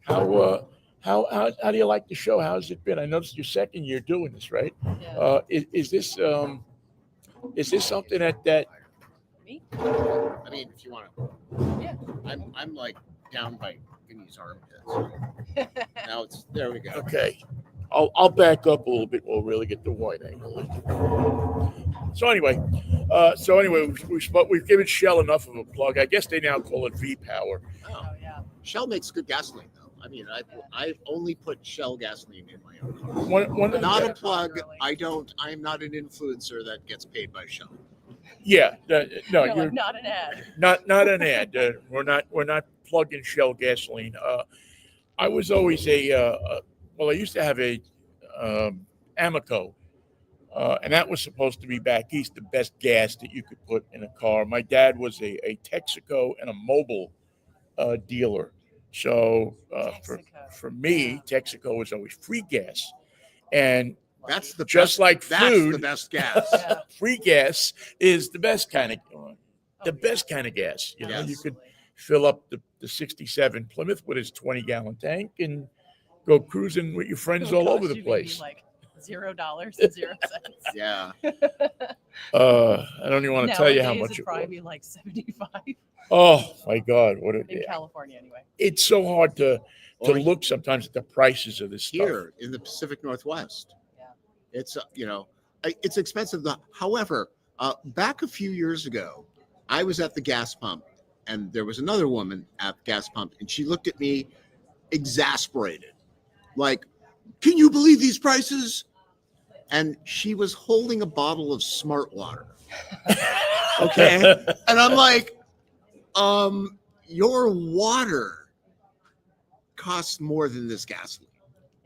do you like the show? How's it been? I noticed your second year doing this, right? Yeah. Is this something that Me? I mean, if you want to. Yeah. I'm like down by Vinnie's armpits. Now there we go. okay? I'll back up a little bit. We'll really get the wide angle in. So anyway, we've given Shell enough of a plug. I guess they now call it V-Power. Oh, yeah. Shell makes good gasoline, though. I mean, I only put Shell gasoline in my own car. Not a plug. I'm not an influencer that gets paid by Shell. Yeah, no, You're not an ad. Not an ad. We're not plugging Shell gasoline. I was always I used to have a Amoco, and that was supposed to be back east the best gas that you could put in a car. My dad was a Texaco and a Mobil dealer, so for me, Texaco was always free gas, and that's the just best, like that's food. The best gas. Yeah. Free gas is the best kind of best kind of gas. You know, you could fill up the 67 Plymouth with its 20-gallon tank and go cruising with your friends all over the place. Like $0 and 0 cents. Yeah. I don't even want to tell you how much it'd it probably was. be like 75 Oh my God! in California anyway. It's so hard to look sometimes at the prices of this here in the Pacific Northwest. Yeah. It's it's expensive. However, back a few years ago, I was at the gas pump, and there was another woman at the gas pump, and she looked at me exasperated, like, "Can you believe these prices?" And she was holding a bottle of Smart Water. Okay, and I'm like, your water costs more than this gasoline.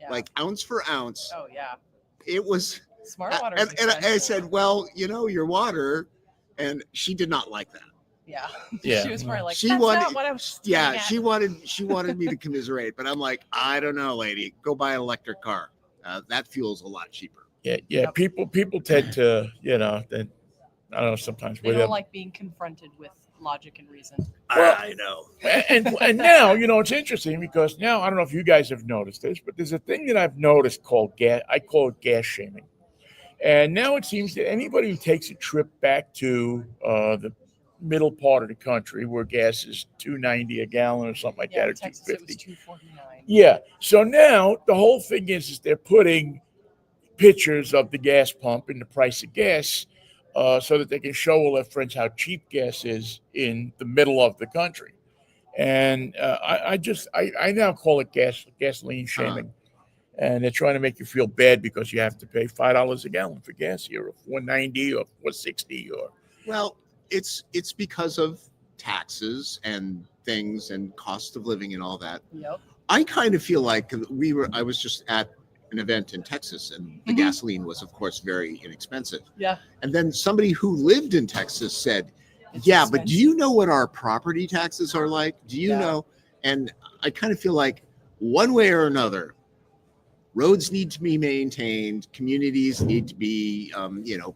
Yeah. Like ounce for ounce, Oh yeah. it was. Smart water. And I said, well, your water, and she did not like that. Yeah. Yeah. She was probably like, She that's wanted- not what I was. Yeah, getting at." she wanted me to commiserate, but I'm like, I don't know, lady, go buy an electric car. That fuel's a lot cheaper. Yeah. Yep. People tend to, then I don't know, sometimes They with don't them. like being confronted with logic and reason. Well, I know. And now, it's interesting because now I don't know if you guys have noticed this, but there's a thing that I've noticed called gas. I call it gas shaming. And now it seems that anybody who takes a trip back to the middle part of the country where gas is $2.90 a gallon or something like Yeah, that, in or Texas it was $2.50. $2.49. Yeah. So now the whole thing is they're putting pictures of the gas pump and the price of gas so that they can show all their friends how cheap gas is in the middle of the country. And I now call it gasoline shaming. And they're trying to make you feel bad because you have to pay $5 a gallon for gas here, or $1.90 or $4.60 or. Well, it's because of taxes and things and cost of living and all that. Yep. I kind of feel like I was just at an event in Texas, and the gasoline was, of course, very inexpensive. Yeah. And then somebody who lived in Texas said, It's yeah, expensive. but do you know what our property taxes are like? Do you Yeah. know? And I kind of feel like one way or another, roads need to be maintained, communities need to be,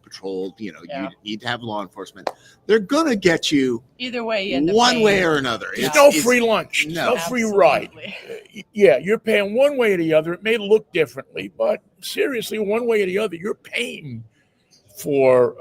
patrolled. Yeah. You need to have law enforcement. They're gonna get you Either way, you end up one paying. way or another. There's It's- no it's- free lunch. no. No free ride. Absolutely. Yeah, you're paying one way or the other. It may look differently, but seriously, one way or the other, you're paying for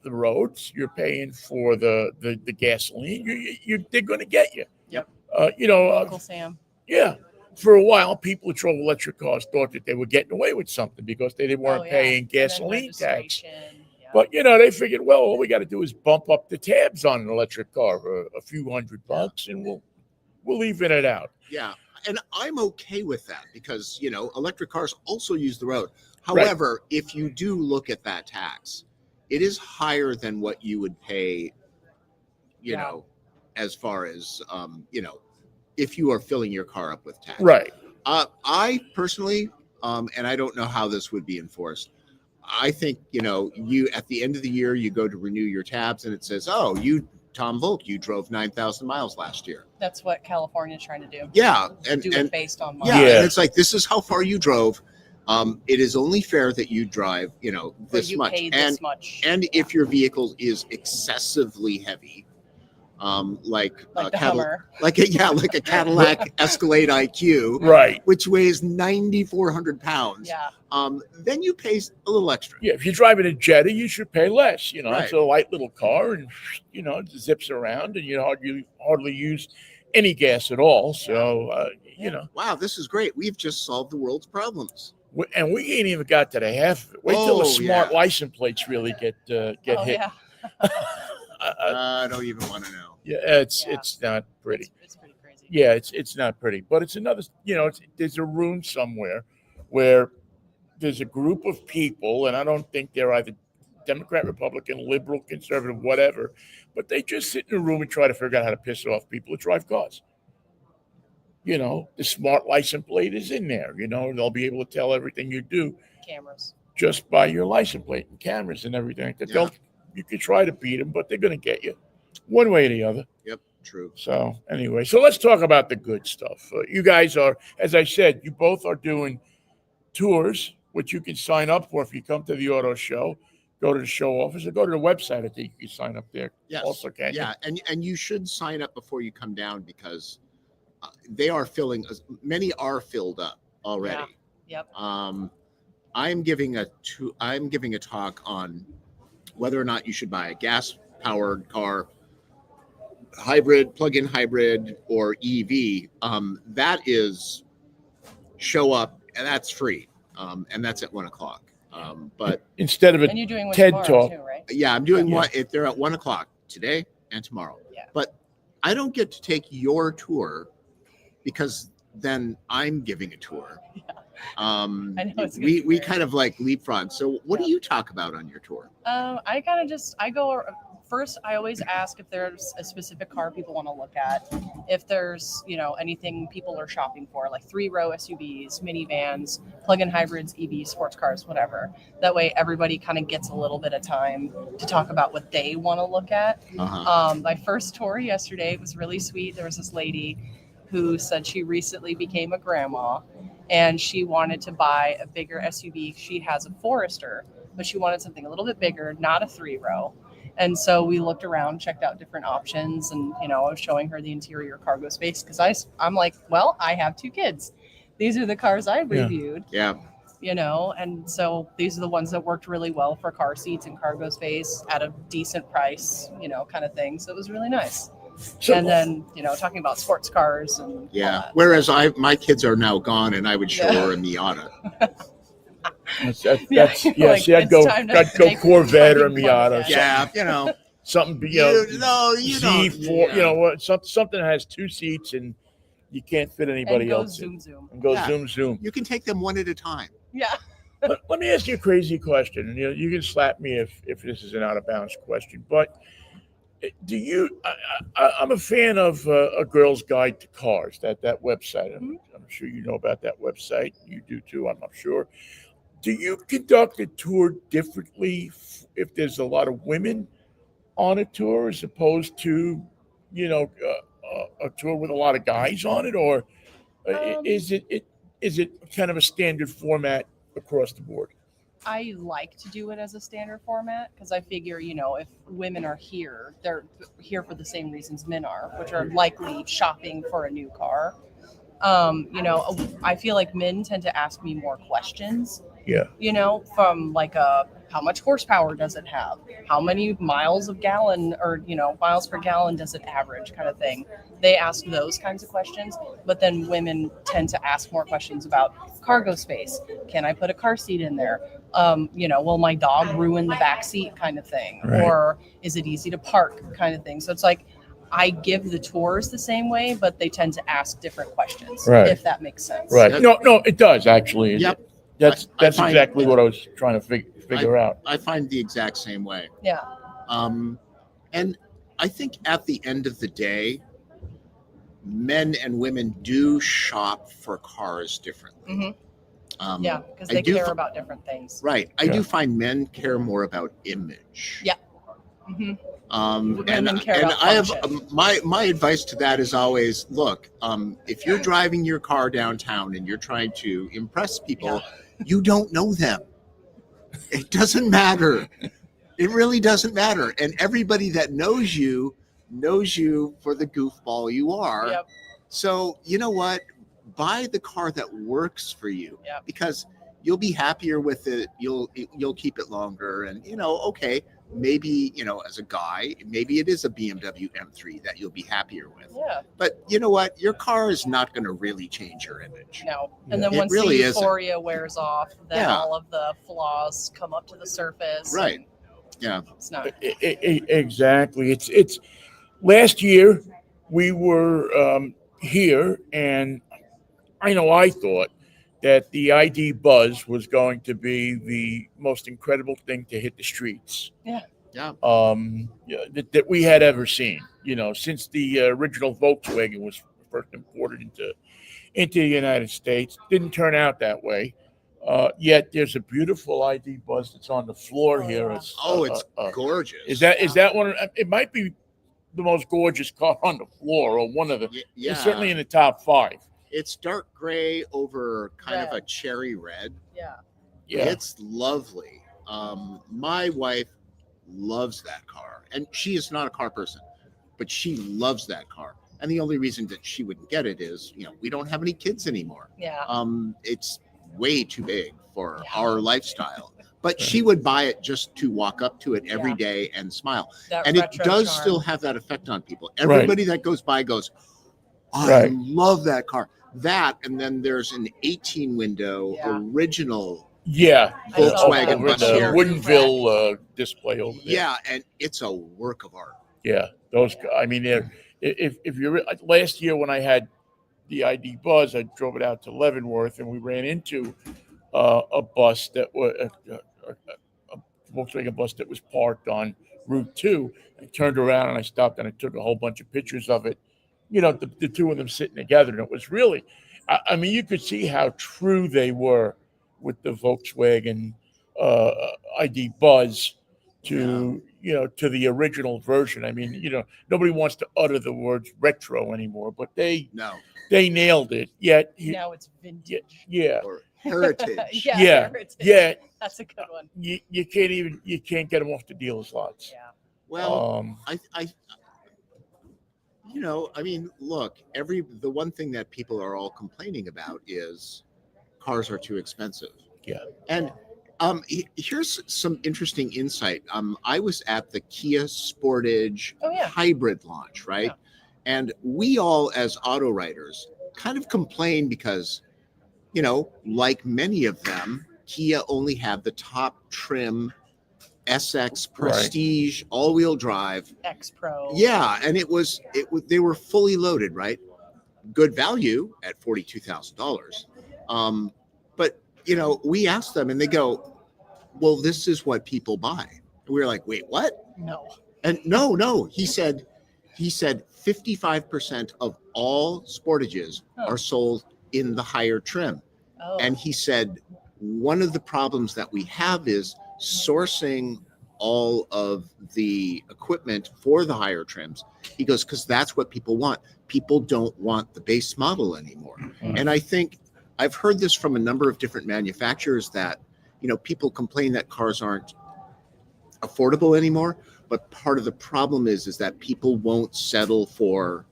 the roads. You're paying for the gasoline. They're going to get you. Yep. Uh, Uncle Sam. yeah. For a while, people who drove electric cars thought that they were getting away with something because they weren't Oh, yeah. paying And then gasoline tax. registration. Yeah. But they figured, well, all we got to do is bump up the tabs on an electric car for a few $100, and we'll even it out. Yeah. And I'm okay with that because, electric cars also use the road. However, if you do look at that tax, it is higher than what you would pay, as far as, if you are filling your car up with tax. Right. I personally, and I don't know how this would be enforced. I think, you at the end of the year, you go to renew your tabs and it says, oh, Tom VOELK, you drove 9,000 miles last year. That's what California's trying to do. Yeah. And Do it based on miles. yeah, Yeah. and it's like, this is how far you drove. It is only fair that you drive, But this you much. pay this much. And if your vehicle is excessively heavy, like the Hummer. like a Cadillac Escalade IQ, Right. which weighs 9,400 pounds, Yeah. then you pay a little extra. Yeah, if you're driving a Jetta, you should pay less. Right. It's a light little car, and it zips around, and you hardly use any gas at all. So Wow, this is great. We've just solved the world's problems. and we ain't even got to the half of it. Wait till the Oh, smart yeah. license plates really get Oh, hit. yeah. I don't even want to know. Yeah, it's Yeah. not pretty. It's pretty crazy. Yeah, it's not pretty, but it's another. There's a room somewhere where there's a group of people, and I don't think they're either Democrat, Republican, liberal, conservative, whatever, but they just sit in a room and try to figure out how to piss off people that drive cars. The smart license plate is in there. They'll be able to tell everything you do Cameras. just by your license plate and cameras and everything. Yeah. You could try to beat them, but they're going to get you one way or the other. Yep, true. So anyway, let's talk about the good stuff. You guys are, as I said, you both are doing tours, which you can sign up for if you come to the auto show. Go to the show office or go to the website. I think you can sign up there. Yes. Also, can you? Yeah, and you should sign up before you come down because they are filling. Many are filled up already. Yep. I'm giving a talk on whether or not you should buy a gas-powered car, hybrid, plug-in hybrid, or EV. That is show up, and that's free, and that's at 1:00. But Instead of a And you're doing one TED tomorrow Talk. too, right? yeah, I'm doing Yeah. one. If they're at 1:00 today and tomorrow. Yeah. But I don't get to take your tour because then I'm giving a tour. I know it's gonna We be weird. kind of like leapfrog. So what do you talk about on your tour? I kind of I go first I always ask if there's a specific car people want to look at, if there's, anything people are shopping for, like 3-row SUVs, minivans, plug-in hybrids, EVs, sports cars, whatever. That way everybody kind of gets a little bit of time to talk about what they want to look at. My first tour yesterday was really sweet. There was this lady who said she recently became a grandma and she wanted to buy a bigger SUV. She has a Forester, but she wanted something a little bit bigger, not a 3-row. And so we looked around, checked out different options, and I was showing her the interior cargo space because I'm like, well, I have 2 kids. These are the cars I reviewed. Yeah. And so these are the ones that worked really well for car seats and cargo space at a decent price, kind of thing. So it was really nice. So, And then, talking about sports cars and Yeah. Whereas my kids are now gone, and I would show her a Miata. I'd it's go time to make Corvette or fucking Miata. plans. Yeah, Something, you don't. Z4, Yeah. something that has 2 seats and you can't fit anybody and go else zoom in. zoom. And go Yeah. zoom. You can take them one at a time. Yeah. Let me ask you a crazy question. And you can slap me if this is an out of bounds question, but do you? I'm a fan of A Girl's Guide to Cars. That website. I'm sure you know about that website. You do too. I'm not sure. Do you conduct a tour differently if there's a lot of women on a tour as opposed to, a tour with a lot of guys on it, or is it kind of a standard format across the board? I like to do it as a standard format because I figure, if women are here, they're here for the same reasons men are, which are likely shopping for a new car. I feel like men tend to ask me more questions. Yeah. From like how much horsepower does it have? How many miles of gallon or, miles per gallon does it average kind of thing? They ask those kinds of questions, but then women tend to ask more questions about cargo space. Can I put a car seat in there? Will my dog ruin the back seat kind of thing? Right. Or is it easy to park kind of thing? So it's like, I give the tours the same way, but they tend to ask different questions, Right. if that makes sense. Right. No, it does actually. Yep. That's I find- exactly what I was trying to figure out. I find the exact same way. Yeah. And I think at the end of the day, men and women do shop for cars differently. Mm-hmm. Because they care about different things. Right. I Yeah. do find men care more about image. Yeah. Mm-hmm. And care about I have function. my advice to that is always look, if you're driving your car downtown and you're trying to impress people, you don't know them. It doesn't matter. It really doesn't matter. And everybody that knows you for the goofball you are. Yep. So you know what? Buy the car that works for you, because you'll be happier with it. You'll keep it longer, and okay, maybe as a guy, maybe it is a BMW M3 that you'll be happier with. Yeah. But you know what? Your car is not going to really change your image. No. And then It once really the isn't. euphoria wears off, then Yeah. all of the flaws come up to the surface. Right. and Yeah. It's not. Exactly. It's last year we were here, and I thought that the ID Buzz was going to be the most incredible thing to hit the streets. Yeah. Yeah. That we had ever seen. Since the original Volkswagen was first imported into the United States. Didn't turn out that way. Yet there's a beautiful ID Buzz that's on the floor here. It's gorgeous. Is that one? It might be the most gorgeous car on the floor, or one of the. Yeah. It's certainly in the top 5. It's dark gray over kind of Red. a cherry red. Yeah. Yeah. It's lovely. My wife loves that car, and she is not a car person, but she loves that car. And the only reason that she wouldn't get it is, we don't have any kids anymore. Yeah. It's way too big for our lifestyle. But she would buy it just to walk up to it every day and smile. That And it retro does charm. still have that effect on people. Everybody that goes by goes, I Right. love that car. That, and then there's an 18 window original. Yeah. I saw Volkswagen that. bus the here. Woodinville display over there. Yeah, and it's a work of art. Yeah, those. I mean, if you're last year when I had the ID Buzz, I drove it out to Leavenworth, and we ran into a bus that was a Volkswagen bus that was parked on Route 2. I turned around and I stopped and I took a whole bunch of pictures of it. The two of them sitting together, and it was really, I mean, you could see how true they were with the Volkswagen uh, ID Buzz to to the original version. I mean, nobody wants to utter the words retro anymore, but they nailed it. Yet now it's vintage. yeah, or heritage. yeah, heritage. yeah. That's a good one. You can't get them off the dealer's lots. Yeah. Well, I mean, look, the one thing that people are all complaining about is cars are too expensive. Yeah. And here's some interesting insight. I was at the Kia Sportage hybrid launch, right? Yeah. And we all, as auto writers, kind of complain because, like many of them, Kia only had the top trim SX Prestige all-wheel drive X Pro. Yeah, and they were fully loaded, right? Good value at $42,000. But we asked them, and they go, "Well, this is what people buy." And we were like, "Wait, what?" No. And no. He said 55% of all Sportages are sold in the higher trim, and he said one of the problems that we have is sourcing all of the equipment for the higher trims. He goes, because that's what people want. People don't want the base model anymore. And I think I've heard this from a number of different manufacturers that, people complain that cars aren't affordable anymore. But part of the problem is that people won't settle for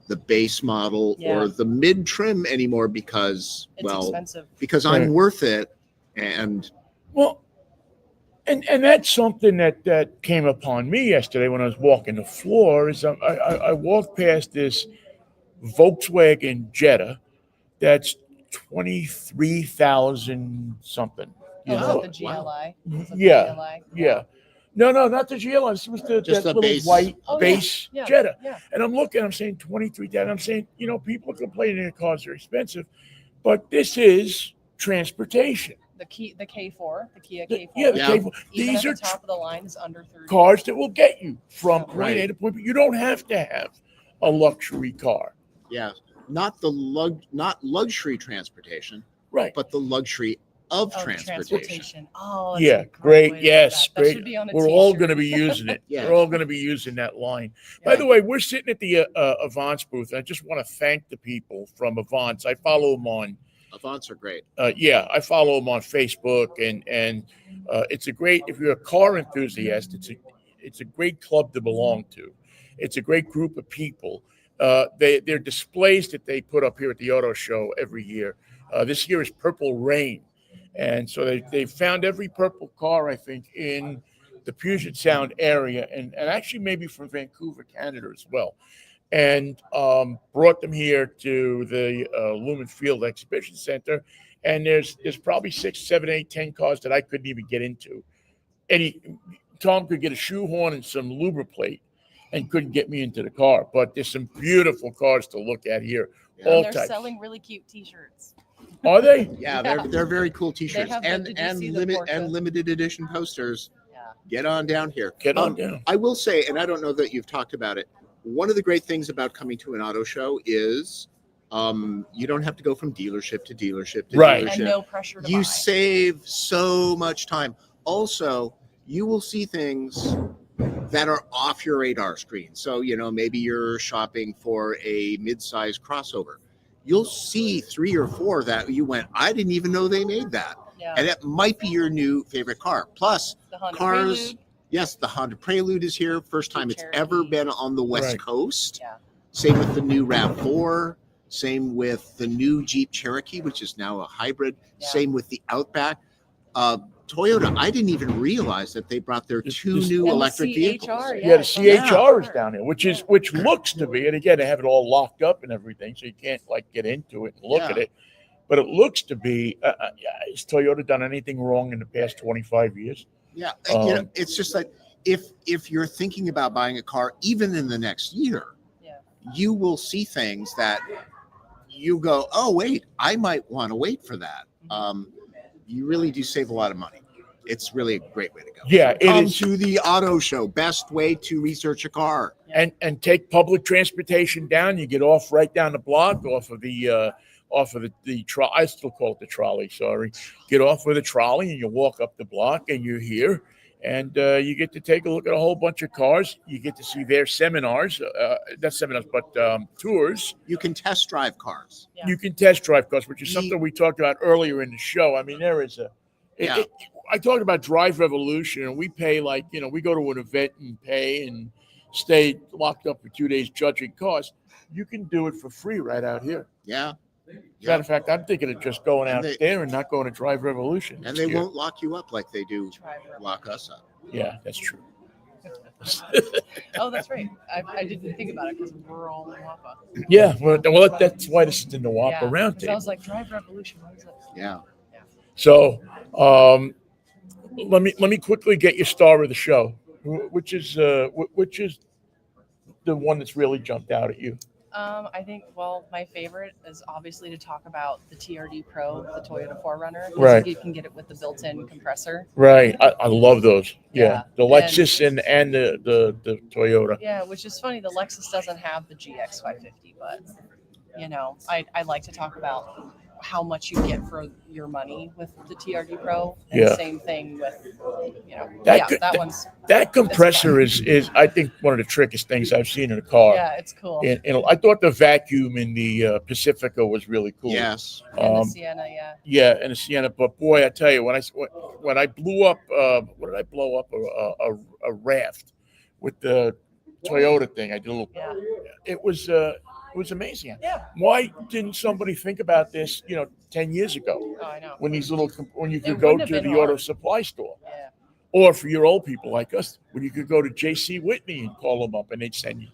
the base model or the mid trim anymore because, it's expensive. because I'm worth it. And and that's something that came upon me yesterday when I was walking the floor. Is I walked past this Volkswagen Jetta that's 23,000 something. The GLI. Yeah. No, not the GLI. This was that little base. white base Jetta. Yeah. And I'm saying 23,000. I'm saying, people are complaining that cars are expensive, but this is transportation. The Kia K4. The K4. K4. Even These at are the top of the line is under 30. cars that will get you from point A to point B. You don't have to have a luxury car. Yeah, not luxury transportation, right? But the luxury of transportation. Oh, yeah, great. Yes, that great. should be on a we're t-shirt. all going to be using it. Yeah. We're all going to be using that line. By the way, we're sitting at the Avance booth. I just want to thank the people from Avance. I follow them on. Avance are great. I follow them on Facebook, and it's a great. If you're a car enthusiast, it's a great club to belong to. It's a great group of people. They're displays that they put up here at the auto show every year. This year is Purple Rain, and so they found every purple car, I think, in the Puget Sound area, and actually maybe from Vancouver, Canada as well. And brought them here to the Lumen Field Exhibition Center. And there's probably 6, 7, 8, 10 cars that I couldn't even get into. Tom could get a shoehorn and some lubriplate and couldn't get me into the car. But there's some beautiful cars to look at here. Yeah. All they're types. selling really cute T-shirts. Are they? Yeah, they're very cool T-shirts and Porsche? limited edition posters. Yeah. Get on down here. Get on down. I will say, and I don't know that you've talked about it, one of the great things about coming to an auto show is you don't have to go from dealership to dealership to Right. dealership. And no pressure to You buy. save so much time. Also, you will see things that are off your radar screen. So, maybe you're shopping for a mid-size crossover. You'll see 3 or 4 that you went, I didn't even know they made that. Yeah. And that might be your new favorite car. Plus, The Honda cars. Prelude. Yes, the Honda Prelude is here. First time it's Cherokee. ever been on the West Right. Coast. Yeah. Same with the new RAV4. Same with the new Jeep Cherokee, which is now a hybrid. Yeah. Same with the Outback. Toyota, I didn't even realize that they brought their 2 new And the electric vehicles. CHR, Yeah, the it's on CHR is cover. down there, which looks to be, and again, they have it all locked up and everything, so you can't get into it and look at it. But it looks to be. Has Toyota done anything wrong in the past 25 years? Yeah, it's just like if you're thinking about buying a car, even in the next year, you will see things that you go, oh wait, I might want to wait for that. You really do save a lot of money. it's really a great way to go. Yeah, it Come is. to the auto show. Best way to research a car. And take public transportation down. You get off right down the block, off of the trolley. I still call it the trolley. Sorry, get off with a trolley and you walk up the block and you're here, and you get to take a look at a whole bunch of cars. You get to see their seminars, not seminars, but tours. You can test drive cars. Yeah. You can test drive cars, which is something we talked about earlier in the show. I mean, there is I talked about Drive Revolution, and we pay we go to an event and pay and stay locked up for 2 days judging cars. You can do it for free right out here. Yeah. Matter of fact, I'm thinking of just going out there and not going to Drive Revolution. And they won't lock you up like they do lock us up. Yeah, that's true. Oh, that's right. I didn't think about it because we're all in Wapa. Yeah, well, that's why this is in the Wapa round I table. was like, Drive Revolution. What is that? Yeah. So, let me quickly get your star of the show, which is the one that's really jumped out at you. I think, my favorite is obviously to talk about the TRD Pro, the Toyota 4Runner. Right. You can get it with the built-in compressor. Right. I love those. Yeah. The And- Lexus and the Toyota. Yeah, which is funny. The Lexus doesn't have the GX 550, but, I like to talk about how much you get for your money with the TRD Pro. And Yeah. same thing with, That that compressor is I think one of the trickiest things I've seen in a car. Yeah, it's cool. And I thought the vacuum in the Pacifica was really cool. Yes. And the Sienna, yeah. Yeah, and the Sienna. But boy, I tell you, when I blew up, what did I blow up? A raft with the Toyota thing. I did a little. Yeah. It was amazing. Yeah. Why didn't somebody think about this? 10 years ago, Oh, I know. when you could It go wouldn't have to been the auto hard. supply store, Yeah. or for your old people like us, when you could go to J.C. Whitney and call them up, and they'd send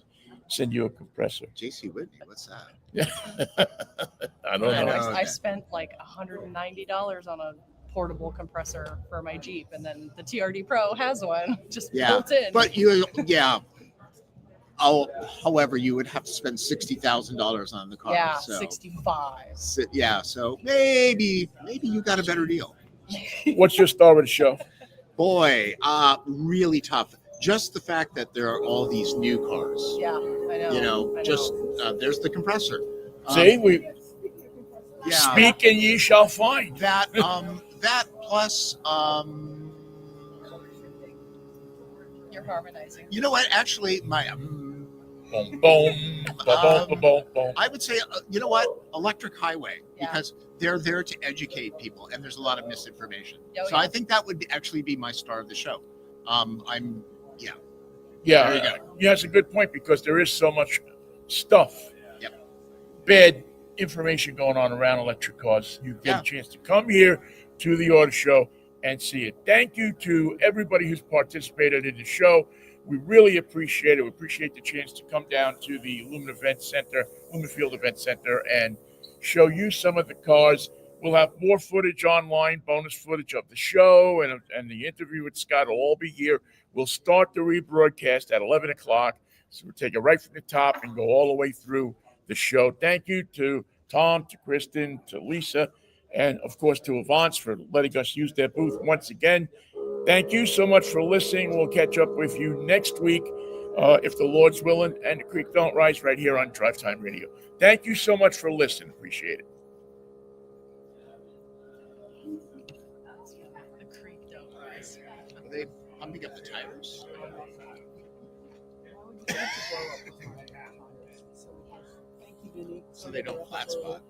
you a compressor. J.C. Whitney, what's that? Yeah, I don't And know. I spent like $190 on a portable compressor for my Jeep, and then the TRD Pro has one just built in. But however, you would have to spend $60,000 on the car. yeah, so. 65. Yeah, so maybe you got a better deal. What's your star of the show? Boy, really tough. Just the fact that there are all these new cars. Yeah, I know. There's the compressor. See, we Yeah. speak and ye shall find. That plus You're harmonizing. you know what? Actually, my Boom, boom, boom, boom, boom, boom. I would say you know what? Electric Highway, Yeah. because they're there to educate people, and there's a lot of misinformation. Oh, So yeah. I think that would actually be my star of the show. Yeah, There you go. yeah, it's a good point because there is so much stuff. Yep. Bad information going on around electric cars. You get Yeah. a chance to come here to the auto show and see it. Thank you to everybody who's participated in the show. We really appreciate it. We appreciate the chance to come down to the Lumen Field Event Center, and show you some of the cars. We'll have more footage online, bonus footage of the show and the interview with Scott will all be here. We'll start the rebroadcast at 11 o'clock. So we'll take it right from the top and go all the way through the show. Thank you to Tom, to Kristen, to Lisa, and of course to Avance for letting us use their booth once again. Thank you so much for listening. We'll catch up with you next week, if the Lord's willing, and the creek don't rise right here on Drivetime Radio. Thank you so much for listening. Appreciate it. The creek don't rise. Are they pumping up the tires? Thank you, Vinnie. So they don't flat spot.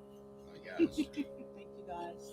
I guess. Thank you, guys.